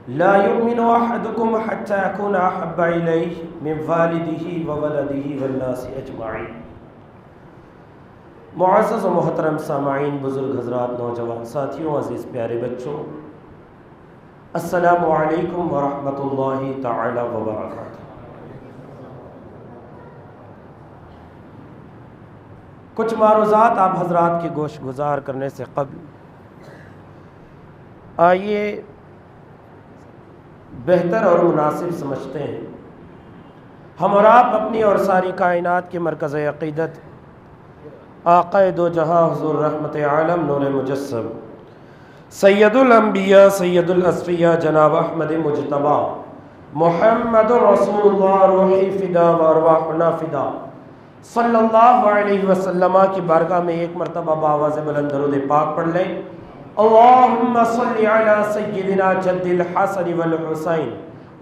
لا يؤمن أحدكم حتى يكون أحب إليه من والده وولده والناس أجمعين۔ معزز و محترم سامعین، بزرگ حضرات، نوجوان ساتھیوں، عزیز پیارے بچوں، السلام علیکم ورحمۃ اللہ تعالی وبرکاتہ۔ کچھ معروضات آپ حضرات کی گوش گزار کرنے سے قبل آئیے بہتر اور مناسب سمجھتے ہیں ہم اور آپ اپنی اور ساری کائنات کے مرکز عقیدت آقا دو جہاں حضور رحمت عالم نور مجسم سید الانبیاء سید الاصفیاء جناب احمد مجتبی محمد رسول اللہ روحی فدا و ارواحنا فدا صلی اللہ علیہ وسلم کی بارگاہ میں ایک مرتبہ بآواز بلند درود پاک پڑھ لیں۔ اللہم صلی علی سیدنا جد الحسن والحسین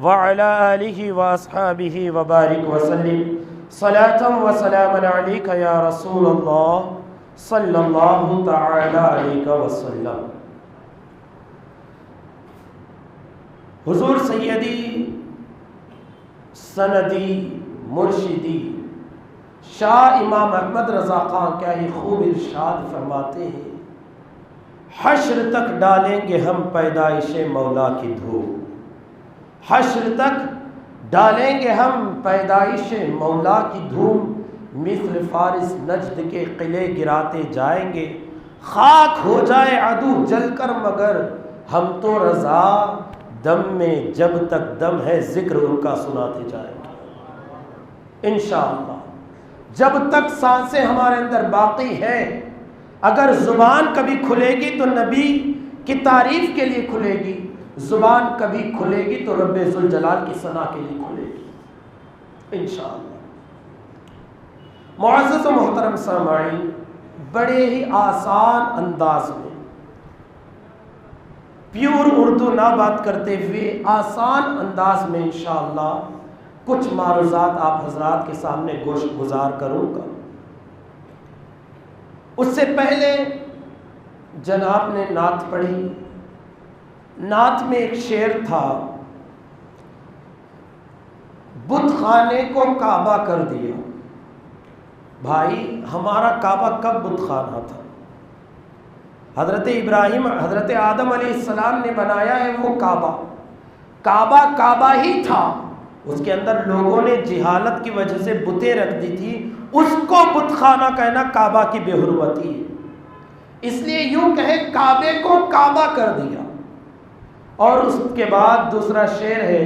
وعلی آلہ واصحابہ وبارک وسلم صلاة و سلاما علیک یا رسول اللہ صلی اللہ تعالی علیہ وسلم۔ حضور سیدی سندی مرشدی شاہ امام احمد رضا خان کیا ہی خوب ارشاد فرماتے ہیں، حشر تک ڈالیں گے ہم پیدائش مولا کی دھوم، حشر تک ڈالیں گے ہم پیدائش مولا کی دھوم، مثل فارس نجد کے قلعے گراتے جائیں گے، خاک ہو جائے عدو جل کر مگر ہم تو رضا دم میں جب تک دم ہے ذکر ان کا سناتے جائیں گے انشاءاللہ۔ جب تک سانسیں ہمارے اندر باقی ہیں، اگر زبان کبھی کھلے گی تو نبی کی تعریف کے لیے کھلے گی، زبان کبھی کھلے گی تو رب ذوالجلال کی ثنا کے لیے کھلے گی انشاءاللہ۔ معزز و محترم سامعین، بڑے ہی آسان انداز میں، پیور اردو نہ بات کرتے ہوئے آسان انداز میں انشاءاللہ کچھ معروضات آپ حضرات کے سامنے گوش گزار کروں گا۔ اس سے پہلے جناب نے نعت پڑھی، نعت میں ایک شعر تھا، بت خانے کو کعبہ کر دیا۔ بھائی، ہمارا کعبہ کب بت خانہ تھا؟ حضرت ابراہیم حضرت آدم علیہ السلام نے بنایا ہے وہ کعبہ، کعبہ کعبہ ہی تھا، اس کے اندر لوگوں نے جہالت کی وجہ سے بتیں رکھ دی تھی، اس کو بت خانہ کہنا کعبہ کی بے حرمتی ہے، اس لیے یوں کہے کعبے کو کعبہ کر دیا۔ اور اس کے بعد دوسرا شعر ہے،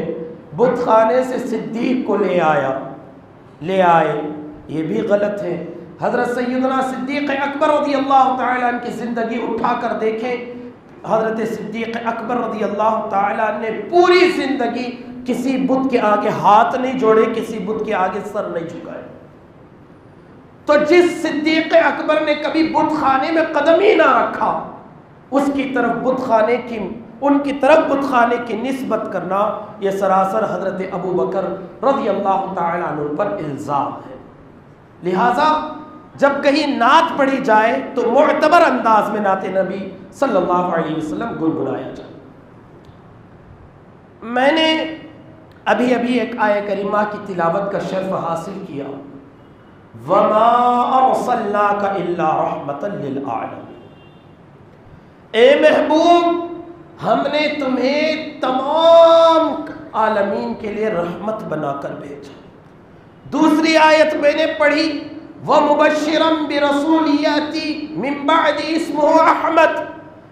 بت خانے سے صدیق کو لے آئے، یہ بھی غلط ہے۔ حضرت سیدنا صدیق اکبر رضی اللہ تعالیٰ عنہ کی زندگی اٹھا کر دیکھیں، حضرت صدیق اکبر رضی اللہ تعالیٰ عنہ نے پوری زندگی کسی بت کے آگے ہاتھ نہیں جوڑے، کسی بت کے آگے سر نہیں جھکائے۔ تو جس صدیق اکبر نے کبھی بت خانے میں قدم ہی نہ رکھا، اس کی طرف بت خانے کی نسبت کرنا یہ سراسر حضرت ابو بکر رضی اللہ تعالیٰ عنہ پر الزام ہے۔ لہٰذا جب کہیں نعت پڑھی جائے تو معتبر انداز میں نعت نبی صلی اللہ علیہ وسلم گنگنایا جائے۔ میں نے ابھی ایک آیہ کریمہ کی تلاوت کا شرف حاصل کیا، وَمَا أَرْسَلْنَاكَ إِلَّا رَحْمَةً لِلْعَالَمِينَ، اے محبوب، ہم نے تمہیں تمام عالمین کے لیے رحمت بنا کر بھیجا۔ دوسری آیت میں نے پڑھی، وَمُبَشِّرًا بِرَسُولٍ يَأْتِي مِن بَعْدِ اسْمُهُ أَحْمَدُ،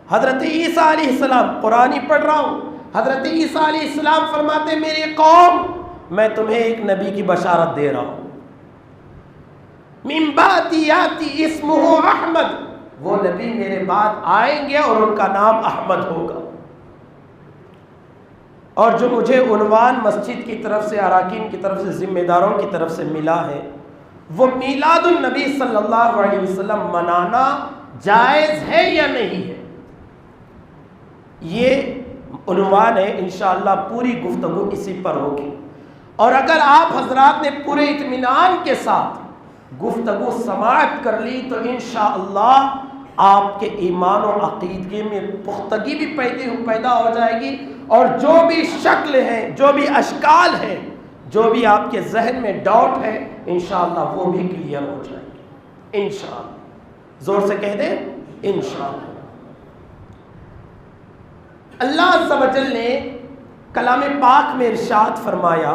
حضرت عیسیٰ علیہ السلام، قرآن ہی پڑھ رہا ہوں، حضرت عیسیٰ علیہ السلام فرماتے میری قوم میں تمہیں ایک نبی کی بشارت دے رہا ہوں، من بعد یاتی اسمہ احمد، وہ نبی میرے بعد آئیں گے اور ان کا نام احمد ہوگا۔ اور جو مجھے عنوان مسجد کی طرف سے، اراکین کی طرف سے، ذمہ داروں کی طرف سے ملا ہے، وہ میلاد النبی صلی اللہ علیہ وسلم منانا جائز ہے یا نہیں ہے، یہ عنوان ہے۔ انشاءاللہ پوری گفتگو اسی پر ہوگی، اور اگر آپ حضرات نے پورے اطمینان کے ساتھ گفتگو سماعت کر لی تو انشاءاللہ آپ کے ایمان و عقیدے میں پختگی بھی پیدا ہو جائے گی، اور جو بھی شکل ہیں، جو بھی اشکال ہیں، جو بھی آپ کے ذہن میں ڈاؤٹ ہے، انشاءاللہ وہ بھی کلیئر ہو جائے گی انشاءاللہ۔ زور سے کہہ دیں انشاءاللہ۔ اللہ عز و جل نے کلام پاک میں ارشاد فرمایا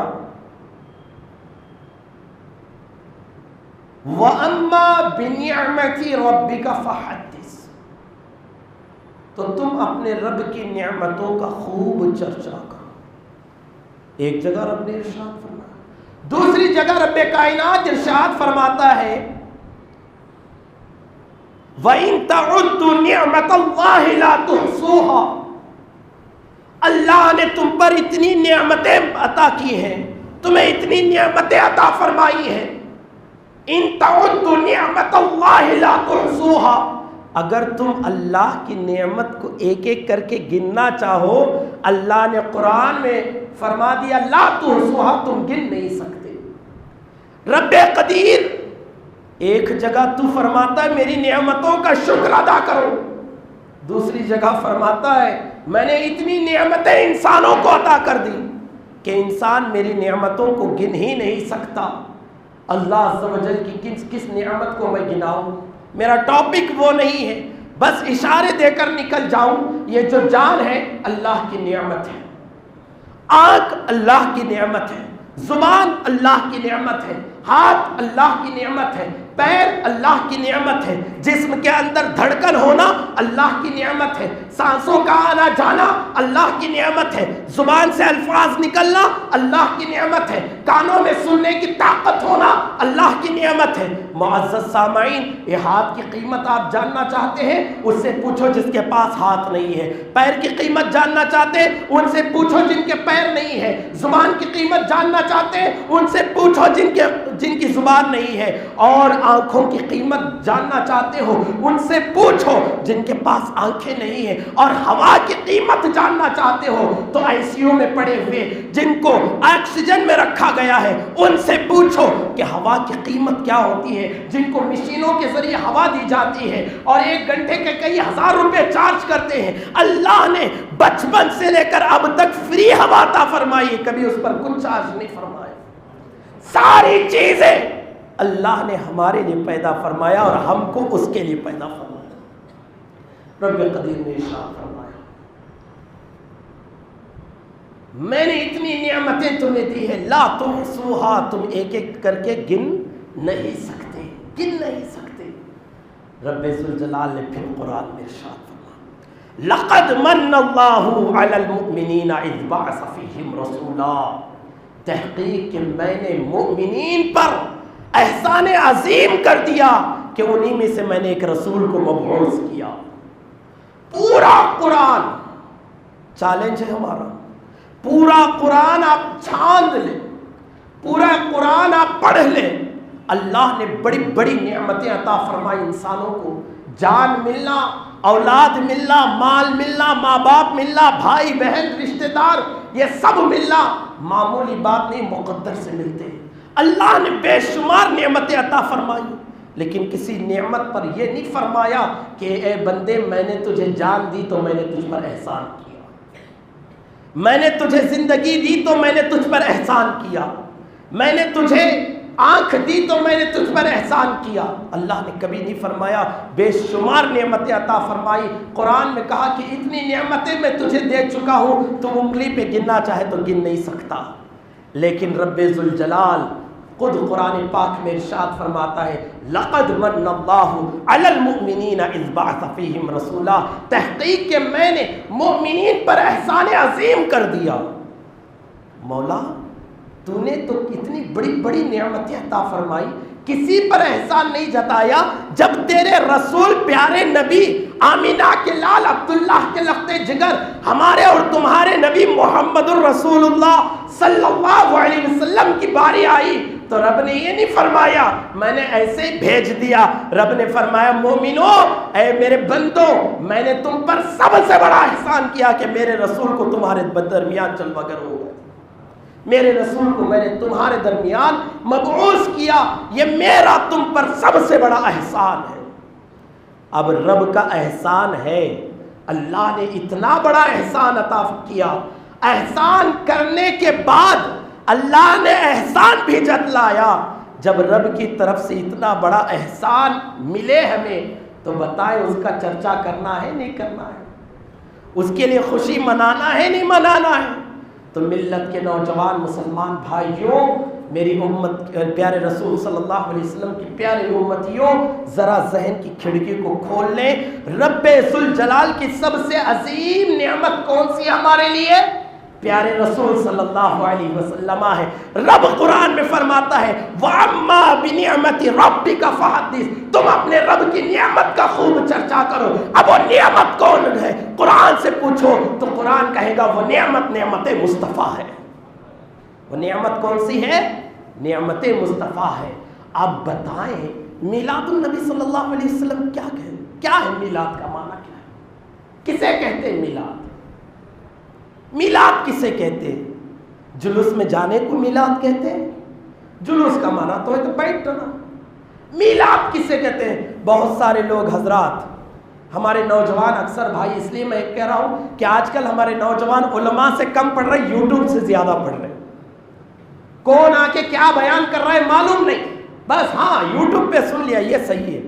وَأَمَّا بِنِعْمَةِ رَبِّكَ فَحَدِّثْ، تو تم اپنے رب کی نعمتوں کا خوب چرچا کرو۔ ایک جگہ رب نے ارشاد فرمایا، دوسری جگہ رب کائنات ارشاد فرماتا ہے وَإِن تَعُدُّوا نِعْمَةَ اللَّهِ لَا تُحْصُوهَا، اللہ نے تم پر اتنی نعمتیں عطا کی ہیں، تمہیں اتنی نعمتیں عطا فرمائی ہیں، ان تعدوا نعمت اللہ لا تحصوها، اگر تم اللہ کی نعمت کو ایک ایک کر کے گننا چاہو، اللہ نے قرآن میں فرما دیا لا تحصوها، تم گن نہیں سکتے۔ رب قدیر ایک جگہ تو فرماتا ہے میری نعمتوں کا شکر ادا کرو، دوسری جگہ فرماتا ہے میں نے اتنی نعمتیں انسانوں کو عطا کر دی کہ انسان میری نعمتوں کو گن ہی نہیں سکتا۔ اللہ عز و جل کی کس نعمت کو میں گناؤں؟ میرا ٹاپک وہ نہیں ہے، بس اشارے دے کر نکل جاؤں۔ یہ جو جان ہے اللہ کی نعمت ہے، آنکھ اللہ کی نعمت ہے، زبان اللہ کی نعمت ہے، ہاتھ اللہ کی نعمت ہے، پیر اللہ کی نعمت ہے، جسم کے اندر دھڑکن ہونا اللہ کی نعمت ہے، سانسوں کا آنا جانا اللہ کی نعمت ہے، زبان سے الفاظ نکلنا اللہ کی نعمت ہے، کانوں میں سننے کی طاقت ہونا اللہ کی نعمت ہے۔ معزز سامعین، یہ ہاتھ کی قیمت آپ جاننا چاہتے ہیں؟ اس سے پوچھو جس کے پاس ہاتھ نہیں ہے۔ پیر کی قیمت جاننا چاہتے ہیں؟ ان سے پوچھو جن کے پیر نہیں ہے۔ زبان کی قیمت جاننا چاہتے ہیں؟ ان سے پوچھو جن کی زبان نہیں ہے۔ اور آنکھوں کی قیمت جاننا چاہتے ہو؟ ان سے پوچھو جن کے پاس آنکھیں نہیں ہیں۔ اور ہوا کی قیمت جاننا چاہتے ہو تو ICU میں پڑے ہوئے جن کو آکسیجن میں رکھا گیا ہے ان سے پوچھو کہ ہوا کی قیمت کیا ہوتی ہے، جن کو مشینوں کے ذریعے ہوا دی جاتی ہے اور 1 گھنٹے کے کئی ہزار روپے چارج کرتے ہیں۔ اللہ نے بچپن سے لے کر اب تک فری ہوا عطا فرمائی ہے، کبھی اس پر کچھ چارج نہیں فرمایا۔ ساری چیزیں اللہ نے ہمارے لیے پیدا فرمایا اور ہم کو اس کے لیے پیدا فرمایا۔ رب قدیر نے ارشاد فرمایا میں نے اتنی نعمتیں تمہیں دی ہے لا تحصوها، تم ایک ایک کر کے گن نہیں سکتے، گن نہیں سکتے۔ رب ذوالجلال نے پھر قرآن میں ارشاد فرمایا لقد من اللہ علی المؤمنین اذ بعث فیہم رسولا، تحقیق کہ میں نے مؤمنین پر احسان عظیم کر دیا کہ انہی میں سے میں نے ایک رسول کو مبعوث کیا۔ پورا قرآن چیلنج ہے ہمارا، پورا قرآن آپ چھاند لیں، پورا قرآن آپ پڑھ لیں۔ اللہ نے بڑی بڑی نعمتیں عطا فرمائی انسانوں کو، جان ملنا، اولاد ملنا، مال ملنا، ماں باپ ملنا، بھائی بہن رشتہ دار، یہ سب ملنا معمولی بات نہیں، مقدر سے ملتے ہیں۔ اللہ نے بے شمار نعمتیں عطا فرمائی، لیکن کسی نعمت پر یہ نہیں فرمایا کہ اے بندے میں نے تجھے جان دی تو میں نے تجھ پر احسان کیا، میں نے تجھے زندگی دی تو میں نے تجھ پر احسان کیا، میں نے تجھے آنکھ دی تو میں نے تجھ پر احسان کیا۔ اللہ نے کبھی نہیں فرمایا، بے شمار نعمتیں عطا فرمائی۔ قرآن میں کہا کہ اتنی نعمتیں میں تجھے دے چکا ہوں تو انگلی پہ گننا چاہے تو گن نہیں سکتا۔ لیکن رب ذوالجلال خود قرآن پاک میں ارشاد فرماتا ہے لقد من اللہ علی المؤمنین اذ بعث فیہم رسولا، تحقیق کہ میں نے مؤمنین پر احسان عظیم کر دیا۔ مولا تو نے تو اتنی بڑی بڑی نعمتیں عطا فرمائی، کسی پر احسان نہیں جتایا جب تیرے رسول پیارے نبی آمینہ کے لال عبداللہ کے لخت جگر ہمارے اور تمہارے نبی محمد الرسول اللہ صلی اللہ علیہ وسلم کی باری آئی تو رب نے یہ نہیں فرمایا میں نے ایسے ہی بھیج دیا، رب نے فرمایا مومنو اے میرے بندو میں نے تم پر سب سے بڑا احسان کیا کہ میرے رسول کو تمہارے درمیان جلوہ گر ہو گئے، میرے رسول کو میں نے تمہارے درمیان مبعوث کیا، یہ میرا تم پر سب سے بڑا احسان ہے۔ اب رب کا احسان ہے، اللہ نے اتنا بڑا احسان عطا کیا، احسان کرنے کے بعد اللہ نے احسان بھی جتلایا۔ جب رب کی طرف سے اتنا بڑا احسان ملے ہمیں تو بتائیں اس کا چرچا کرنا ہے نہیں کرنا ہے؟ اس کے لیے خوشی منانا ہے نہیں منانا ہے؟ تو ملت کے نوجوان مسلمان بھائیوں، میری امت، پیارے رسول صلی اللہ علیہ وسلم کی پیارے امتیوں، ذرا ذہن کی کھڑکی کو کھول لیں۔ رب ذوالجلال کی سب سے عظیم نعمت کون سی ہمارے لیے؟ پیارے رسول صلی اللہ علیہ وسلم ہے۔ رب قرآن میں فرماتا ہے وَأَمَّا بِنِعْمَةِ رَبِّكَ فَحَدِّثْ، تم اپنے رب کی نعمت کا خوب چرچا کرو۔ اب وہ نعمت کون ہے؟ قرآن سے پوچھو تو قرآن کہے گا وہ نعمت مصطفیٰ ہے۔ وہ نعمت کون سی ہے؟ نعمت مصطفیٰ ہے۔ آپ بتائیں میلاد النبی صلی اللہ علیہ وسلم کیا ہے؟ میلاد کا معنی کیا ہے؟ کسے کہتے ہیں میلاد؟ میلاد کسے کہتے ہیں؟ جلوس میں جانے کو میلاد کہتے ہیں؟ جلوس کا معنی تو ہے تو بیٹھنا۔ میلاد کسے کہتے ہیں؟ بہت سارے لوگ حضرات، ہمارے نوجوان اکثر بھائی، اس لیے میں کہہ رہا ہوں کہ آج کل ہمارے نوجوان علماء سے کم پڑھ رہے، یوٹیوب سے زیادہ پڑھ رہے۔ کون آ کے کیا بیان کر رہا ہے معلوم نہیں، بس ہاں یوٹیوب پہ سن لیا یہ صحیح ہے۔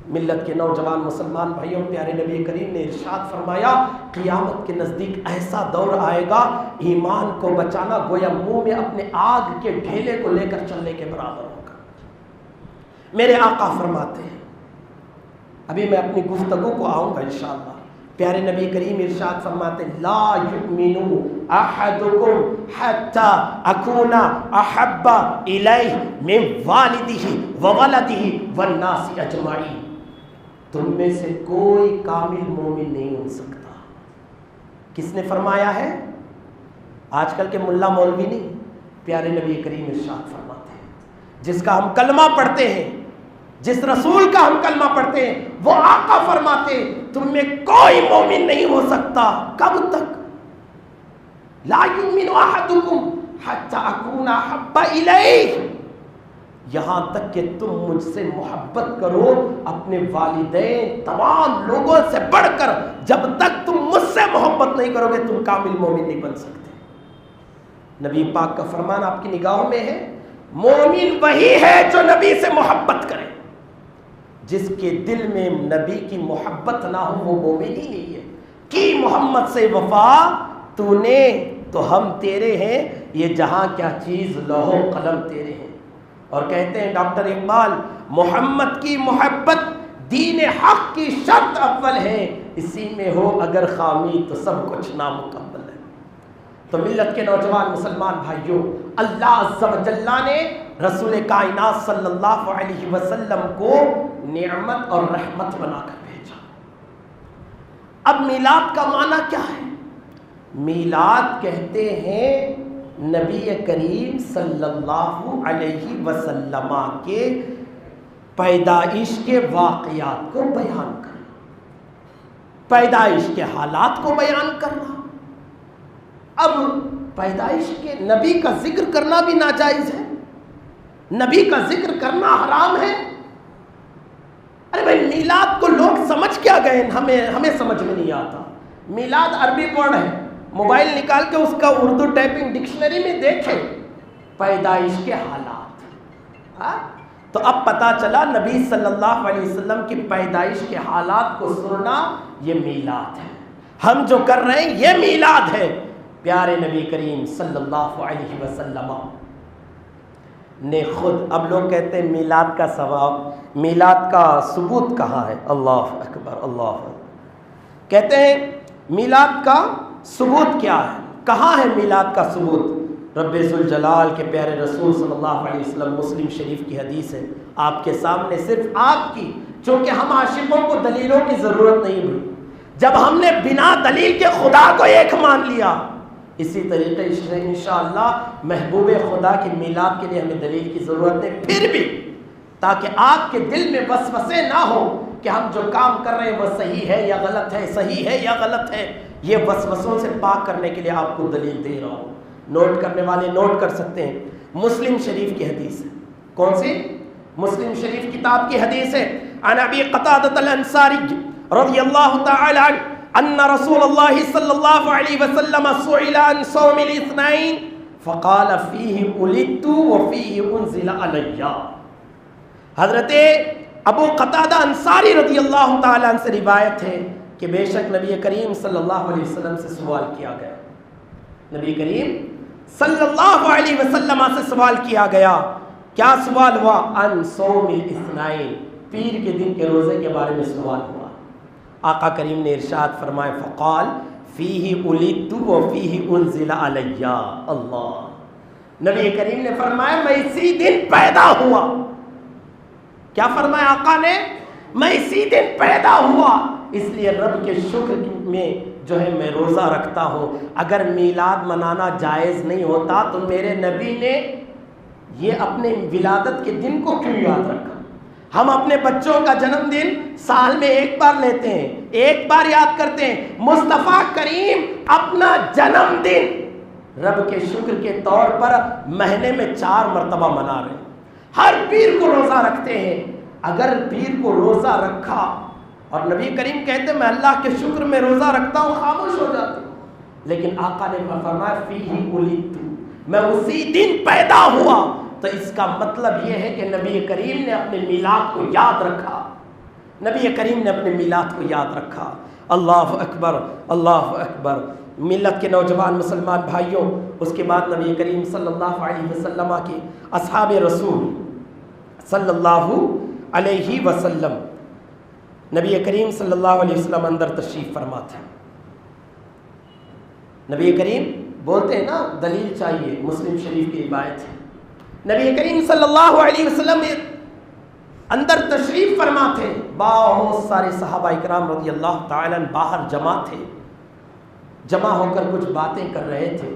ملت کے نوجوان مسلمان بھائیوں، پیارے نبی کریم نے ارشاد فرمایا قیامت کے نزدیک ایسا دور آئے گا ایمان کو بچانا گویا منہ میں اپنے آگ کے ڈھیلے کو لے کر چلنے کے برابر ہوگا۔ میرے آقا فرماتے ہیں، ابھی میں اپنی گفتگو کو آؤں گا انشاءاللہ، پیارے نبی کریم ارشاد فرماتے ہیں لا یؤمن احدکم حتی اکون احب الیہ من والدہ وولدہ والناس اجمعین، تم میں سے کوئی کامل مومن نہیں ہو سکتا۔ کس نے فرمایا ہے؟ آج کل کے ملا مولوی نہیں، پیارے نبی کریم ارشاد فرماتے ہیں جس کا ہم کلمہ پڑھتے ہیں، جس رسول کا ہم کلمہ پڑھتے ہیں، وہ آقا فرماتے ہیں تم میں کوئی مومن نہیں ہو سکتا۔ کب تک؟ لا یؤمن احدکم حتی اکون احب الیہ، یہاں تک کہ تم مجھ سے محبت کرو اپنے والدین تمام لوگوں سے بڑھ کر، جب تک تم مجھ سے محبت نہیں کرو گے تم کامل مومن نہیں بن سکتے۔ نبی پاک کا فرمان آپ کی نگاہوں میں ہے، مومن وہی ہے جو نبی سے محبت کرے، جس کے دل میں نبی کی محبت نہ ہو وہ مومن ہی نہیں ہے۔ کی محمد سے وفا تو نے تو ہم تیرے ہیں، یہ جہاں کیا چیز لوح و قلم تیرے ہیں۔ اور کہتے ہیں ڈاکٹر اقبال محمد کی محبت دین حق کی شرط اول ہے، اسی میں ہو اگر خامی تو سب کچھ نامکمل ہے۔ تو ملت کے نوجوان مسلمان بھائیوں، اللہ عز و جل نے رسول کائنات صلی اللہ علیہ وسلم کو نعمت اور رحمت بنا کر بھیجا۔ اب میلاد کا معنی کیا ہے؟ میلاد کہتے ہیں نبی کریم صلی اللہ علیہ وسلم کے پیدائش کے واقعات کو بیان کرنا، پیدائش کے حالات کو بیان کرنا۔ اب پیدائش کے نبی کا ذکر کرنا بھی ناجائز ہے، نبی کا ذکر کرنا حرام ہے۔ ارے بھائی میلاد کو لوگ سمجھ کیا گئے، ہمیں سمجھ میں نہیں آتا۔ میلاد عربی ورڈ ہے، موبائل نکال کے اس کا اردو ٹائپنگ ڈکشنری میں دیکھیں، پیدائش کے حالات۔ تو اب پتا چلا نبی صلی اللہ علیہ وسلم کی پیدائش کے حالات کو سننا یہ میلاد ہے، ہم جو کر رہے ہیں یہ میلاد ہے۔ پیارے نبی کریم صلی اللہ علیہ وسلم نے خود، اب لوگ کہتے ہیں میلاد کا ثواب، میلاد کا ثبوت کہاں ہے؟ اللہ اکبر، اللہ اکبر۔ کہتے ہیں میلاد کا ثبوت کیا ہے؟ کہاں ہے میلاد کا ثبوت؟ رب ذوالجلال کے پیارے رسول صلی اللہ علیہ وسلم، مسلم شریف کی حدیث ہے آپ کے سامنے، صرف آپ کی، چونکہ ہم عاشقوں کو دلیلوں کی ضرورت نہیں ہوئی، جب ہم نے بنا دلیل کے خدا کو ایک مان لیا، اسی طریقے سے انشاءاللہ محبوب خدا کی میلاد کے لیے ہمیں دلیل کی ضرورت ہے، پھر بھی تاکہ آپ کے دل میں وسوسے نہ ہو کہ ہم جو کام کر رہے ہیں وہ صحیح ہے یا غلط ہے، صحیح ہے یا غلط ہے، یہ وسوسوں سے پاک کرنے کے لیے آپ کو دلیل دے رہا ہوں۔ نوٹ کرنے والے نوٹ کر سکتے ہیں، مسلم شریف کی حدیث ہے، کون سی؟ مسلم شریف کتاب کی حدیث ہے، عن ابی قتادۃ الانصاری رضی اللہ تعالی عنہ ان رسول اللہ صلی اللہ علیہ وسلم سئل عن صوم الاثنین فقال فیہ ولدت وفیہ انزل علی. حضرت ابو قتادہ انصاری رضی اللہ تعالی عنہ سے روایت ہے کہ بے شک نبی کریم صلی اللہ علیہ وسلم سے سوال کیا گیا. نبی کریم صلی اللہ علیہ وسلم سے سوال کیا گیا. کیا سوال ہوا؟ ان صوم الاثنین، پیر کے دن کے روزے کے بارے میں سوال ہوا. آقا کریم نے ارشاد فرمایا فقال فیہ ولدت وفیہ انزل علی. اللہ، نبی کریم نے فرمایا میں اسی دن پیدا ہوا. کیا فرمایا آقا نے؟ میں اسی دن پیدا ہوا، اس لیے رب کے شکر میں جو ہے میں روزہ رکھتا ہوں. اگر میلاد منانا جائز نہیں ہوتا تو میرے نبی نے یہ اپنے ولادت کے دن کو کیوں یاد رکھا؟ ہم اپنے بچوں کا جنم دن سال میں ایک بار لیتے ہیں، ایک بار یاد کرتے ہیں. مصطفیٰ کریم اپنا جنم دن رب کے شکر کے طور پر مہینے میں 4 مرتبہ منا رہے ہیں. ہر پیر کو روزہ رکھتے ہیں. اگر پیر کو روزہ رکھا اور نبی کریم کہتے میں اللہ کے شکر میں روزہ رکھتا ہوں، خاموش ہو جاتے ہیں. لیکن آقا نے فرمایا فیہ ولدت، میں اسی دن پیدا ہوا. تو اس کا مطلب یہ ہے کہ نبی کریم نے اپنے میلاد کو یاد رکھا. نبی کریم نے اپنے میلاد کو یاد رکھا. اللہ اکبر، اللہ اکبر. ملت کے نوجوان مسلمان بھائیوں، اس کے بعد نبی کریم صلی اللہ علیہ وسلم کے اصحاب رسول صلی اللہ علیہ وسلم، نبی کریم صلی اللہ علیہ وسلم اندر تشریف فرما تھے. نبی کریم بولتے ہیں نا دلیل چاہیے، مسلم شریف کی روایت ہے. نبی کریم صلی اللہ علیہ وسلم اندر تشریف فرما تھے. بہت سارے صحابہ اکرام رضی اللہ تعالیٰ باہر جمع تھے. جمع ہو کر کچھ باتیں کر رہے تھے.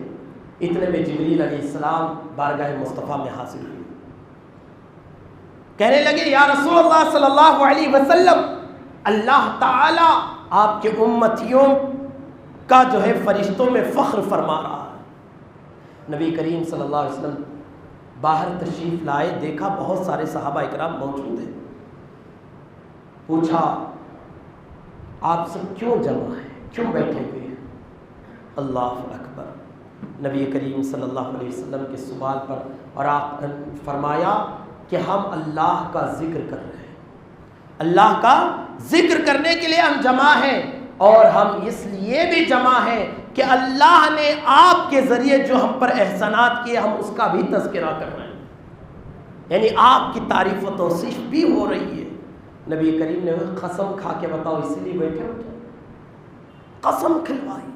اتنے میں جبریل علیہ السلام بارگاہ مصطفیٰ میں حاضر ہوئے. کہنے لگے یا رسول اللہ صلی اللہ علیہ وسلم، اللہ تعالیٰ آپ کے امتیوں کا جو ہے فرشتوں میں فخر فرما رہا ہے. نبی کریم صلی اللہ علیہ وسلم باہر تشریف لائے، دیکھا بہت سارے صحابہ اکرام موجود ہیں. پوچھا آپ سب کیوں جمع ہیں، کیوں بیٹھے ہوئے ہیں؟ اللہ اکبر. نبی کریم صلی اللہ علیہ وسلم کے سوال پر اور آپ فرمایا کہ ہم اللہ کا ذکر کر رہے ہیں. اللہ کا ذکر کرنے کے لیے ہم جمع ہیں، اور ہم اس لیے بھی جمع ہیں کہ اللہ نے آپ کے ذریعے جو ہم پر احسانات کیے ہم اس کا بھی تذکرہ کر رہے ہیں. یعنی آپ کی تعریف و توصیف بھی ہو رہی ہے. نبی کریم نے قسم کھا کے بتاؤ اسی لیے بیٹھے ہو کیا؟ قسم کھلوائی.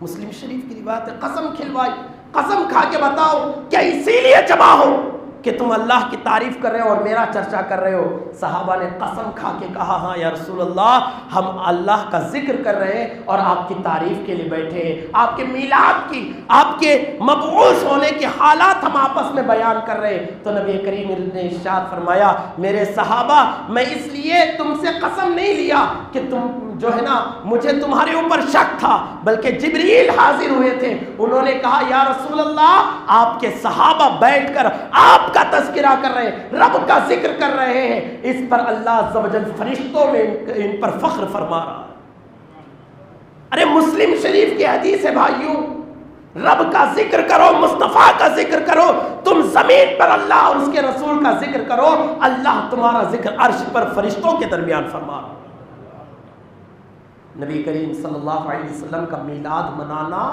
مسلم شریف کی روایت ہے، قسم کھلوائی، قسم کھا کے بتاؤ کیا اسی لیے جمع ہو کہ تم اللہ کی تعریف کر رہے ہو اور میرا چرچا کر رہے ہو؟ صحابہ نے قسم کھا کے کہا ہاں یا رسول اللہ، ہم اللہ کا ذکر کر رہے ہیں اور آپ کی تعریف کے لیے بیٹھے ہیں. آپ کے میلاد کی، آپ کے مبعوث ہونے کے حالات ہم آپس میں بیان کر رہے ہیں. تو نبی کریم نے ارشاد فرمایا میرے صحابہ، میں اس لیے تم سے قسم نہیں لیا کہ تم جو ہے نا مجھے تمہارے اوپر شک تھا، بلکہ جبریل حاضر ہوئے تھے. انہوں نے کہا یا رسول اللہ، آپ کے صحابہ بیٹھ کر آپ کا تذکرہ کر رہے ہیں، رب کا ذکر کر رہے ہیں. اس پر اللہ عز و جل فرشتوں میں ان پر فخر فرما رہا ہے. ارے مسلم شریف کی حدیث ہے بھائیوں، رب کا ذکر کرو، مصطفیٰ کا ذکر کرو. تم زمین پر اللہ اور اس کے رسول کا ذکر کرو، اللہ تمہارا ذکر عرش پر فرشتوں کے درمیان فرما رہا ہے. نبی کریم صلی اللہ علیہ وسلم کا میلاد منانا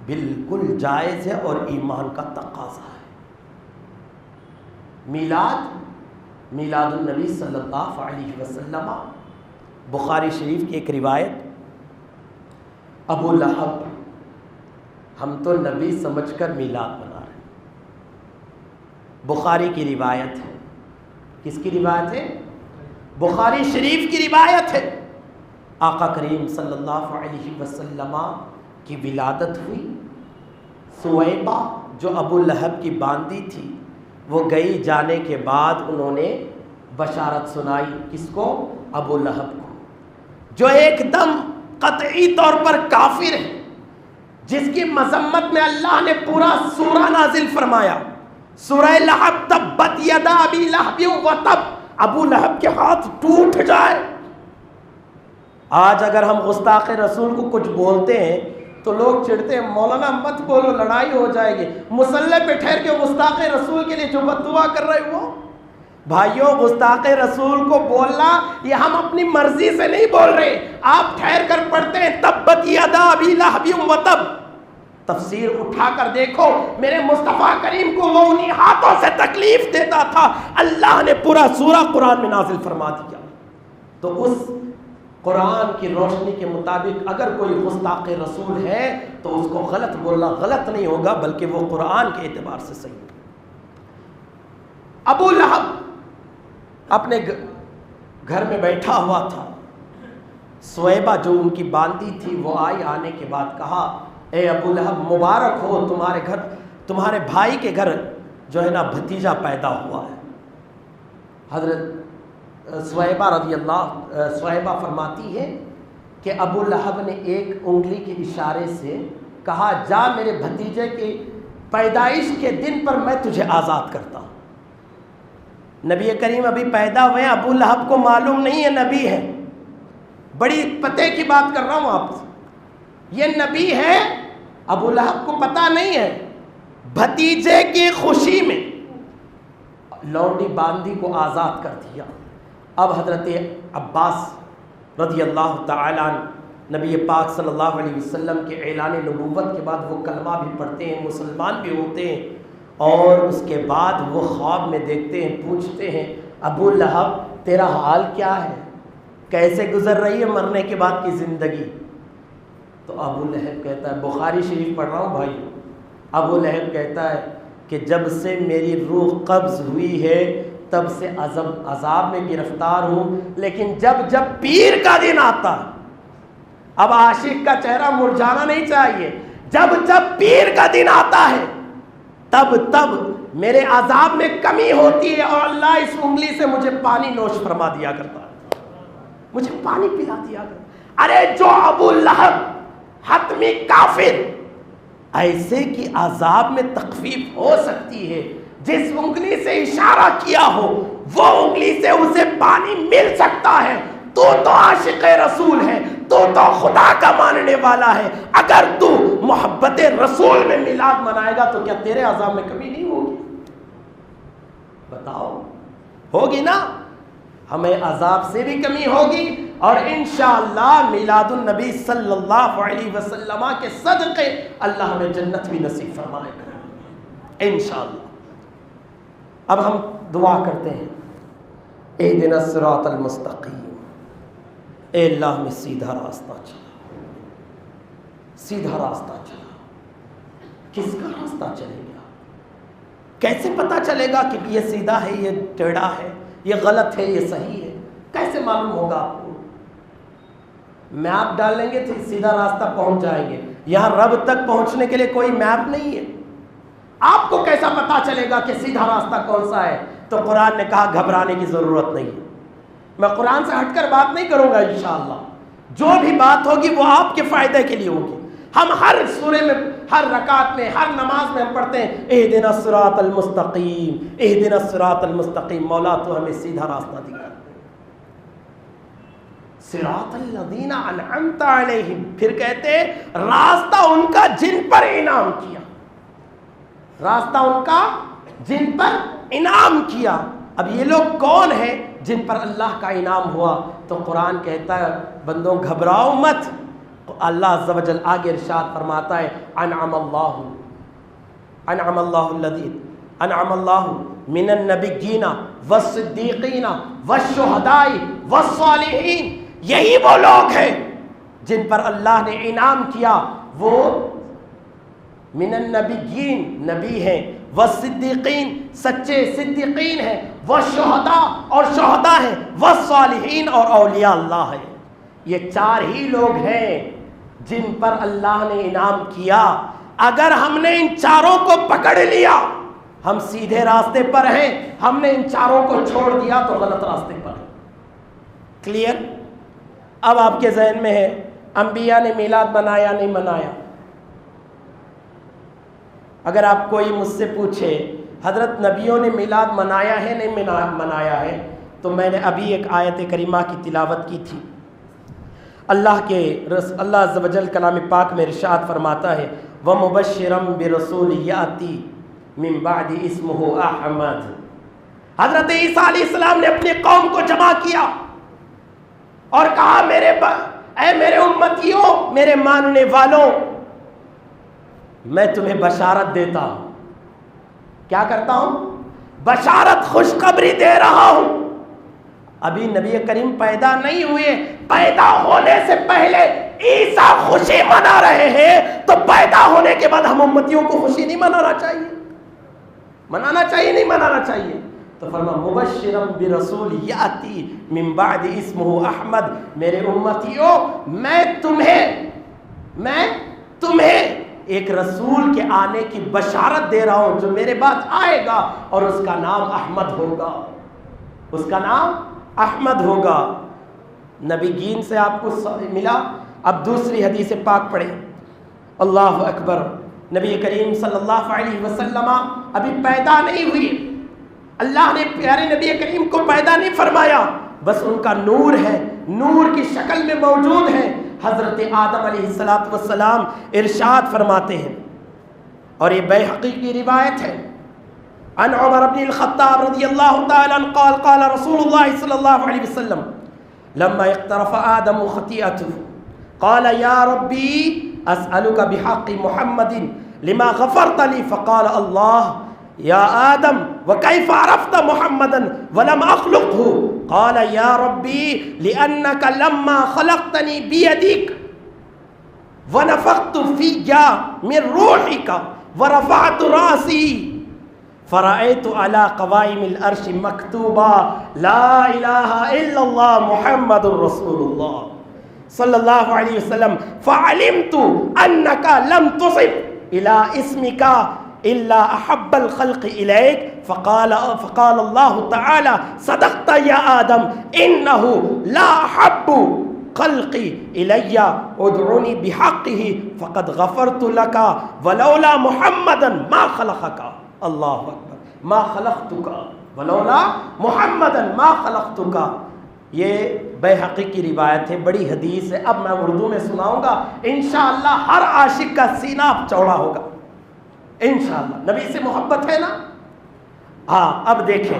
بالکل جائز ہے اور ایمان کا تقاضا ہے. میلاد النبی صلی اللہ علیہ وسلم. بخاری شریف کی ایک روایت، ابو لہب ہم تو نبی سمجھ کر میلاد منا رہے ہیں. بخاری کی روایت ہے. کس کی روایت ہے؟ بخاری شریف کی روایت ہے. آقا کریم صلی اللہ علیہ وسلم کی ولادت ہوئی. سویبہ جو ابو لہب کی باندی تھی وہ گئی، جانے کے بعد انہوں نے بشارت سنائی. کس کو؟ ابو لہب کو، جو ایک دم قطعی طور پر کافر ہے، جس کی مذمت میں اللہ نے پورا سورہ نازل فرمایا. سورہ لہب تبت یدا ابی لہب وتب. ابو لہب کے ہاتھ ٹوٹ جائے۔ آج اگر ہم گستاخ رسول کو کچھ بولتے ہیں تو لوگ چڑھتے ہیں، مولانا مت بولو لڑائی ہو جائے گی۔ مسلح پہ ٹھہر کے گستاخ رسول کے لیے جو بد دعا کر رہے ہو، بھائیوں گستاخ رسول کو بولنا یہ ہم اپنی مرضی سے نہیں بول رہے، آپ ٹھہر کر پڑھتے ہیں تبت یدا ابی لہب وتب، تفسیر اٹھا کر دیکھو، میرے مصطفیٰ کریم کو وہ انہی ہاتھوں سے تکلیف دیتا تھا، اللہ نے پورا سورہ قرآن میں نازل فرما دیا۔ تو اس قرآن کی روشنی کے مطابق اگر کوئی گستاخ رسول ہے تو اس کو غلط بولنا غلط نہیں ہوگا، بلکہ وہ قرآن کے اعتبار سے صحیح ہوگا۔ ابو لہب اپنے گھر میں بیٹھا ہوا تھا، سویبہ جو ان کی باندی تھی وہ آئی، آنے کے بعد کہا اے ابو لہب مبارک ہو، تمہارے گھر تمہارے بھائی کے گھر جو ہے نا بھتیجا پیدا ہوا ہے۔ حضرت سویبہ فرماتی ہے کہ ابو لہب نے ایک انگلی کے اشارے سے کہا جا میرے بھتیجے کی پیدائش کے دن پر میں تجھے آزاد کرتا ہوں۔ نبی کریم ابھی پیدا ہوئے، ابو لہب کو معلوم نہیں ہے نبی ہے، بڑی پتے کی بات کر رہا ہوں آپ سے، یہ نبی ہے، ابو لہب کو پتا نہیں ہے۔ بھتیجے کی خوشی میں لونڈی باندی کو آزاد کر دیا۔ اب حضرت عباس رضی اللہ تعالیٰ عنہ نبی پاک صلی اللہ علیہ وسلم کے اعلان نبوت کے بعد وہ کلمہ بھی پڑھتے ہیں، مسلمان بھی ہوتے ہیں، اور اس کے بعد وہ خواب میں دیکھتے ہیں، پوچھتے ہیں ابو لہب تیرا حال کیا ہے، کیسے گزر رہی ہے مرنے کے بعد کی زندگی؟ تو ابو لہب کہتا ہے، بخاری شریف پڑھ رہا ہوں بھائی، ابو لہب کہتا ہے کہ جب سے میری روح قبض ہوئی ہے تب سے عذاب میں گرفتار ہوں، لیکن جب پیر کا دن آتا ہے، اب عاشق کا چہرہ مرجھانا نہیں چاہیے، جب پیر کا دن آتا ہے تب میرے عذاب میں کمی ہوتی ہے، اور اللہ اس انگلی سے مجھے پانی نوش فرما دیا کرتا ہے، مجھے پانی پلا دیا کرتا۔ ارے جو ابو لہب حتمی کافر، ایسے کی عذاب میں تخفیف ہو سکتی ہے، جس انگلی سے اشارہ کیا ہو وہ انگلی سے اسے پانی مل سکتا ہے۔ تو عاشق رسول ہے، تو خدا کا ماننے والا ہے، اگر تو محبت رسول میں میلاد منائے گا تو کیا تیرے عذاب میں کمی نہیں ہوگی؟ بتاؤ، ہوگی نا؟ ہمیں عذاب سے بھی کمی ہوگی، اور انشاءاللہ میلاد النبی صلی اللہ علیہ وسلم کے صدقے اللہ ہمیں جنت بھی نصیب فرمائے گا انشاءاللہ۔ اب ہم دعا کرتے ہیں، اہدنا الصراط المستقیم، اے اللہ ہمیں سیدھا راستہ چلا، سیدھا راستہ چلا۔ کس کا راستہ چلے گا؟ کیسے پتا چلے گا کہ یہ سیدھا ہے، یہ ٹیڑھا ہے، یہ غلط ہے، یہ صحیح ہے؟ کیسے معلوم ہوگا آپ کو؟ میپ ڈالیں گے تو سیدھا راستہ پہنچ جائیں گے، یہاں رب تک پہنچنے کے لیے کوئی میپ نہیں ہے۔ آپ کو کیسا پتا چلے گا کہ سیدھا راستہ کون سا ہے؟ تو قرآن نے کہا گھبرانے کی ضرورت نہیں ہے۔ میں قرآن سے ہٹ کر بات نہیں کروں گا انشاءاللہ، جو بھی بات ہوگی وہ آپ کے فائدے کے لیے ہوگی۔ ہم ہر سورے میں، ہر رکعت میں، ہر نماز میں ہم پڑھتے ہیں اہدنا الصراط المستقیم، اہدنا الصراط المستقیم، مولا تو ہمیں سیدھا راستہ دکھا، صراط الذین انعمت علیہم، پھر کہتے ہیں راستہ ان کا جن پر انعام کیا، راستہ ان کا جن پر انعام کیا۔ اب یہ لوگ کون ہیں جن پر اللہ کا انعام ہوا؟ تو قرآن کہتا ہے بندوں گھبراؤ مت، اللہ عز و جل آگے ارشاد فرماتا ہے انعم اللہ الذین انعم اللہ من النبیین والصدیقین والشہداء والصالحین، یہی وہ لوگ ہیں جن پر اللہ نے انعام کیا، وہ من النبیین نبی ہیں، والصدیقین سچے صدیقین ہیں، والشہداء اور شہداء ہیں، والصالحین اور اولیاء اللہ ہیں۔ یہ چار ہی لوگ ہیں جن پر اللہ نے انعام کیا۔ اگر ہم نے ان چاروں کو پکڑ لیا ہم سیدھے راستے پر ہیں، ہم نے ان چاروں کو چھوڑ دیا تو غلط راستے پر ہیں۔ کلیئر؟ اب آپ کے ذہن میں ہے انبیاء نے میلاد منایا نہیں منایا؟ اگر آپ کوئی مجھ سے پوچھے حضرت نبیوں نے میلاد منایا ہے نہیں منایا ہے، تو میں نے ابھی ایک آیت کریمہ کی تلاوت کی تھی. اللہ عز و جل کلام پاک میں ارشاد فرماتا ہے وَمُبَشِّرًا بِرَسُولٍ يَأْتِي مِن بَعْدِ اسْمُهُ أَحْمَدُ. حضرت عیسیٰ علیہ السلام نے اپنی قوم کو جمع کیا اور کہا اے میرے امتیوں، میرے ماننے والوں، میں تمہیں بشارت دیتا ہوں. کیا کرتا ہوں؟ بشارت، خوشخبری دے رہا ہوں. ابھی نبی کریم پیدا نہیں ہوئے، پیدا ہونے سے پہلے عیسیٰ خوشی منا رہے ہیں، تو پیدا ہونے کے بعد ہم امتیوں کو خوشی نہیں منانا چاہیے؟ منانا چاہیے نہیں منانا چاہیے؟ تو فرما مبشرا برسول یاتی من بعد اسمہ احمد. میرے امتیوں، میں تمہیں ایک رسول کے آنے کی بشارت دے رہا ہوں جو میرے بعد آئے گا، اور اس کا نام احمد ہوگا. اس کا نام احمد ہوگا. نبی گین سے آپ کو ملا. اب دوسری حدیث پاک پڑھیں. اللہ اکبر. نبی کریم صلی اللہ علیہ وسلم ابھی پیدا نہیں ہوئی. اللہ نے پیارے نبی کریم کو پیدا نہیں فرمایا، بس ان کا نور ہے، نور کی شکل میں موجود ہے. حضرت آدم علیہ السلام ارشاد فرماتے ہیں، اور یہ بیہقی کی روایت ہے، عن عمر بن الخطاب رضی اللہ تعالی عنہ قال قال رسول اللہ صلی اللہ علیہ وسلم لما اقترف آدم خطیئته قال یا ربی اسألک بحق محمد لما غفرت لی. فقال اللہ یا آدم وکیف عرفت محمدا ولم اخلقه؟ قال یا ربی لأنک لما خلقتنی بیدک ونفخت فی من روحک ورفعت راسی فرأيت على قوائم العرش مكتوبا لا إله إلا الله محمد رسول الله صلى الله عليه وسلم فعلمت أنك لم تصب إلى اسمك إلا أحب الخلق إليك. فقال الله تعالى صدقت يا آدم إنه لا أحب خلقي إلي ادعوني بحقه فقد غفرت لك ولولا محمدا ما خلقك. اللہ اکبر. ما خلقتک ولولا محمدا ما خلقتک. یہ بیہقی کی روایت ہے، بڑی حدیث ہے. اب میں اردو میں سناؤں گا، انشاءاللہ ہر عاشق کا سینہ اب چوڑا ہوگا انشاءاللہ. نبی سے محبت ہے نا؟ ہاں. اب دیکھیں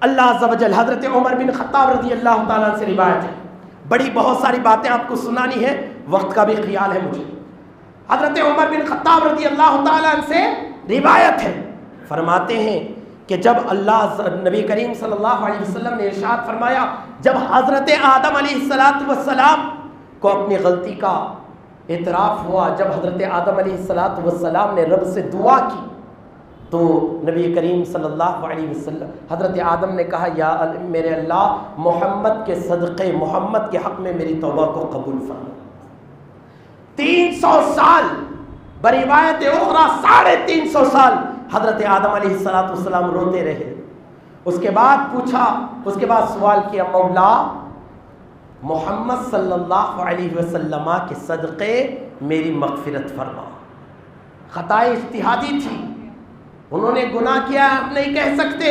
اللہ عز و جل، حضرت عمر بن خطاب رضی اللہ تعالیٰ سے روایت ہے. بڑی بہت ساری باتیں آپ کو سنانی ہے، وقت کا بھی خیال ہے مجھے. حضرت عمر بن خطاب رضی اللہ تعالیٰ سے روایت ہے، فرماتے ہیں کہ جب نبی کریم صلی اللہ علیہ وسلم نے ارشاد فرمایا، جب حضرت آدم علیہ السلام کو اپنی غلطی کا اعتراف ہوا، جب حضرت آدم علیہ السلام نے رب سے دعا کی، تو نبی کریم صلی اللہ علیہ وسلم حضرت آدم نے کہا یا میرے اللہ، محمد کے صدقے، محمد کے حق میں میری توبہ کو قبول فرما. 300 سال، بروایت اخرى 350 سال حضرت آدم علیہ السلام روتے رہے. اس کے بعد سوال کیا، مولا محمد صلی اللہ علیہ وسلم کے صدقے میری مغفرت فرما. خطائیں اجتہادی تھی، انہوں نے گناہ کیا، ہم نہیں کہہ سکتے.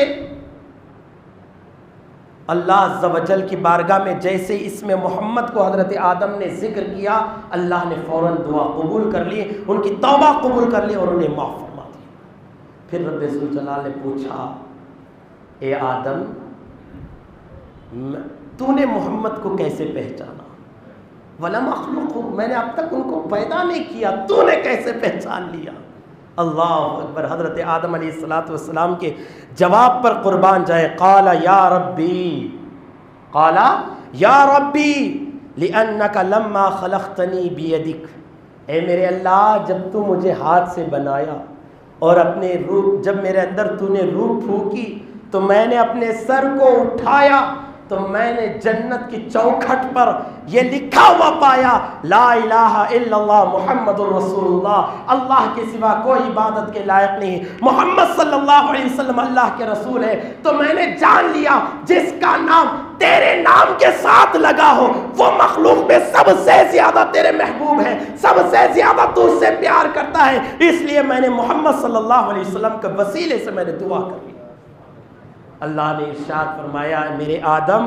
اللہ عز و جل کی بارگاہ میں جیسے اس میں محمد کو حضرت آدم نے ذکر کیا، اللہ نے فوراً دعا قبول کر لی، ان کی توبہ قبول کر لی اور انہیں معاف فرما دیا. پھر رب ذوالجلال نے پوچھا، اے آدم، تو نے محمد کو کیسے پہچانا؟ وَلَمْ أَخْلُقْهُ، میں نے اب تک ان کو پیدا نہیں کیا، تو نے کیسے پہچان لیا؟ اللہ اکبر. حضرت آدم علیہ السلام کے جواب پر قربان جائے. قال یا ربی لأنک لما خلقتنی بیدک. اے میرے اللہ، جب تو مجھے ہاتھ سے بنایا اور اپنے روح، جب میرے اندر تو نے روح پھونکی تو میں نے اپنے سر کو اٹھایا تو میں نے جنت کی چوکھٹ پر یہ لکھا ہوا پایا، لا الہ الا اللہ محمد الرسول اللہ، اللہ کے سوا کوئی عبادت کے لائق نہیں، محمد صلی اللہ علیہ وسلم اللہ کے رسول ہے. تو میں نے جان لیا جس کا نام تیرے نام کے ساتھ لگا ہو وہ مخلوق میں سب سے زیادہ تیرے محبوب ہے، سب سے زیادہ تو اس سے پیار کرتا ہے، اس لیے میں نے محمد صلی اللہ علیہ وسلم کے وسیلے سے میں نے دعا کر لی. اللہ نے ارشاد فرمایا میرے آدم